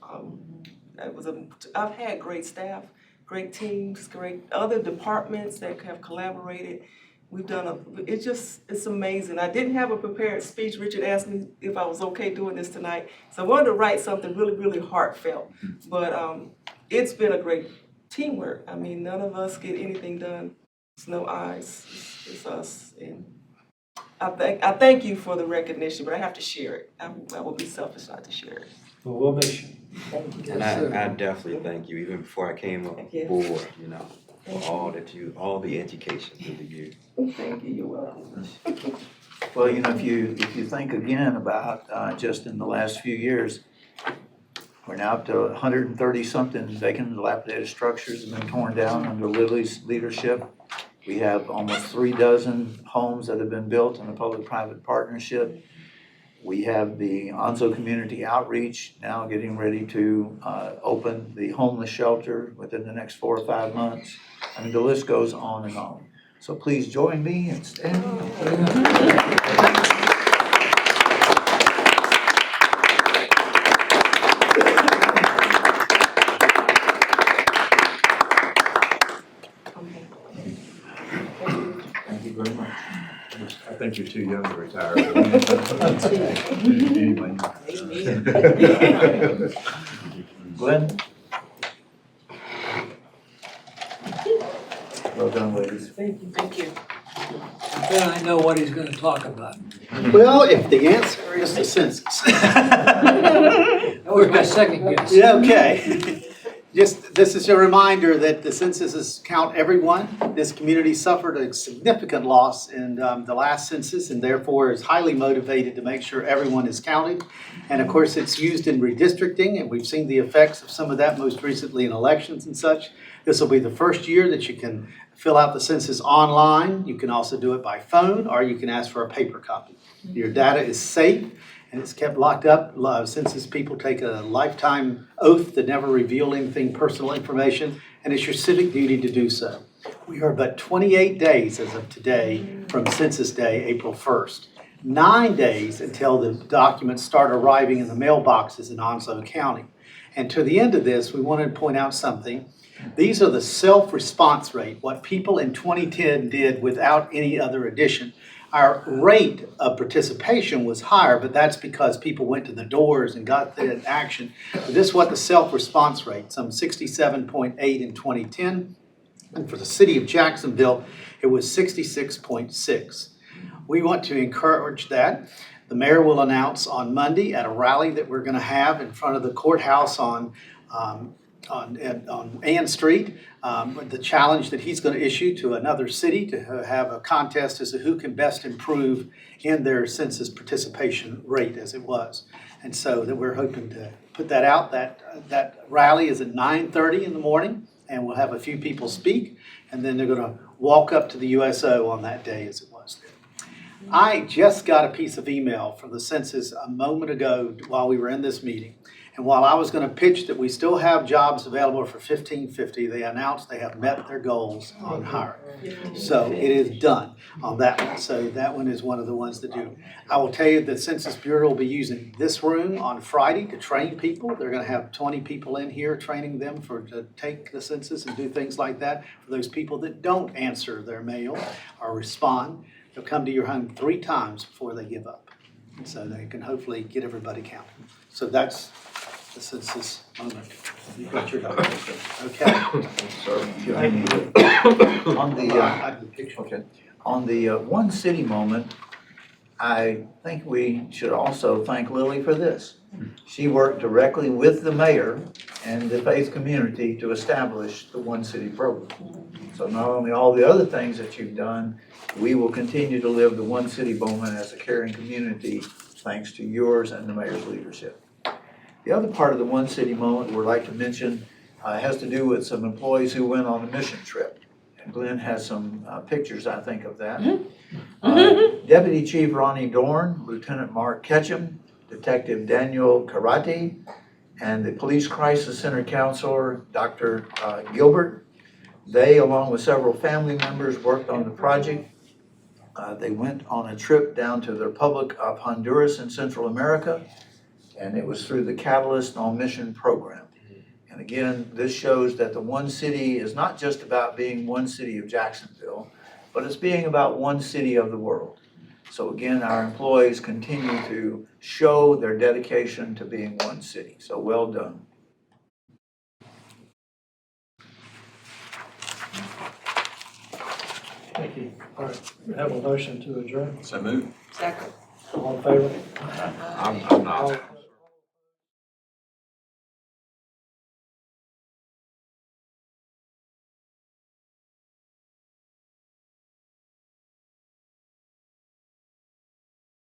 I've had great staff, great teams, great other departments that have collaborated. We've done it's amazing. I didn't have a prepared speech. Richard asked me if I was okay doing this tonight. So I wanted to write something really, really heartfelt. But it's been a great teamwork. I mean, none of us get anything done. It's no eyes, it's us. And I thank you for the recognition, but I have to share it. I will be selfish not to share it. Well, we'll miss you. And I definitely thank you, even before I came aboard, you know, for all the education through the years. Thank you, you're welcome. Well, you know, if you think again about just in the last few years, we're now up to 130-something vacant and dilapidated structures have been torn down under Lily's leadership. We have almost 36 homes that have been built in a public-private partnership. We have the Onzo Community Outreach now getting ready to open the homeless shelter within the next 4 or 5 months. I mean, the list goes on and on. So please join me and stand. Thank you very much. I think you're too young to retire. Anyway. Glenn? Well done, ladies. Thank you. Thank you. Then I know what he's gonna talk about. Well, if the answer is the census. That was my second guess. Yeah, okay. Just, this is a reminder that the censuses count everyone. This community suffered a significant loss in the last census and therefore is highly motivated to make sure everyone is counted. And of course, it's used in redistricting, and we've seen the effects of some of that most recently in elections and such. This will be the first year that you can fill out the census online. You can also do it by phone, or you can ask for a paper copy. Your data is safe, and it's kept locked up. Census people take a lifetime oath to never reveal anything personal information, and it's your civic duty to do so. We are but 28 days as of today from Census Day, April 1st. 9 days until the documents start arriving in the mailboxes in Onslow County. And to the end of this, we wanted to point out something. These are the self-response rate, what people in 2010 did without any other addition. Our rate of participation was higher, but that's because people went to the doors and got the action. But this is what the self-response rate, some 67.8 in 2010. And for the city of Jacksonville, it was 66.6. We want to encourage that. The mayor will announce on Monday at a rally that we're going to have in front of the courthouse on Ann Street, the challenge that he's going to issue to another city to have a contest as to who can best improve in their census participation rate as it was. And so that we're hoping to put that out. That rally is at 9:30 in the morning, and we'll have a few people speak, and then they're going to walk up to the USO on that day as it was there. I just got a piece of email from the census a moment ago while we were in this meeting. And while I was going to pitch that we still have jobs available for 1550, they announced they have met their goals on hiring. So it is done on that one. So that one is one of the ones to do. I will tell you that Census Bureau will be using this room on Friday to train people. They're going to have 20 people in here training them to take the census and do things like that. For those people that don't answer their mail or respond, they'll come to your home 3 times before they give up. And so they can hopefully get everybody counted. So that's the census moment. You've got your document. Okay. On the one city moment, I think we should also thank Lily for this. She worked directly with the mayor and the faith community to establish the one city program. So not only all the other things that you've done, we will continue to live the one city moment as a caring community, thanks to yours and the mayor's leadership. The other part of the one city moment we'd like to mention has to do with some employees who went on a mission trip. And Glenn has some pictures, I think, of that. Deputy Chief Ronnie Dorn, Lieutenant Mark Ketchum, Detective Daniel Karate, and the Police Crisis Center Counselor, Dr. Gilbert. They, along with several family members, worked on the project. They went on a trip down to the Republic of Honduras in Central America, and it was through the Catalyst on Mission program. And again, this shows that the one city is not just about being one city of Jacksonville, but it's being about one city of the world. So again, our employees continue to show their dedication to being one city. So well done. Thank you. All right, we have a motion to adjourn. So move. Second. All in favor? I'm not.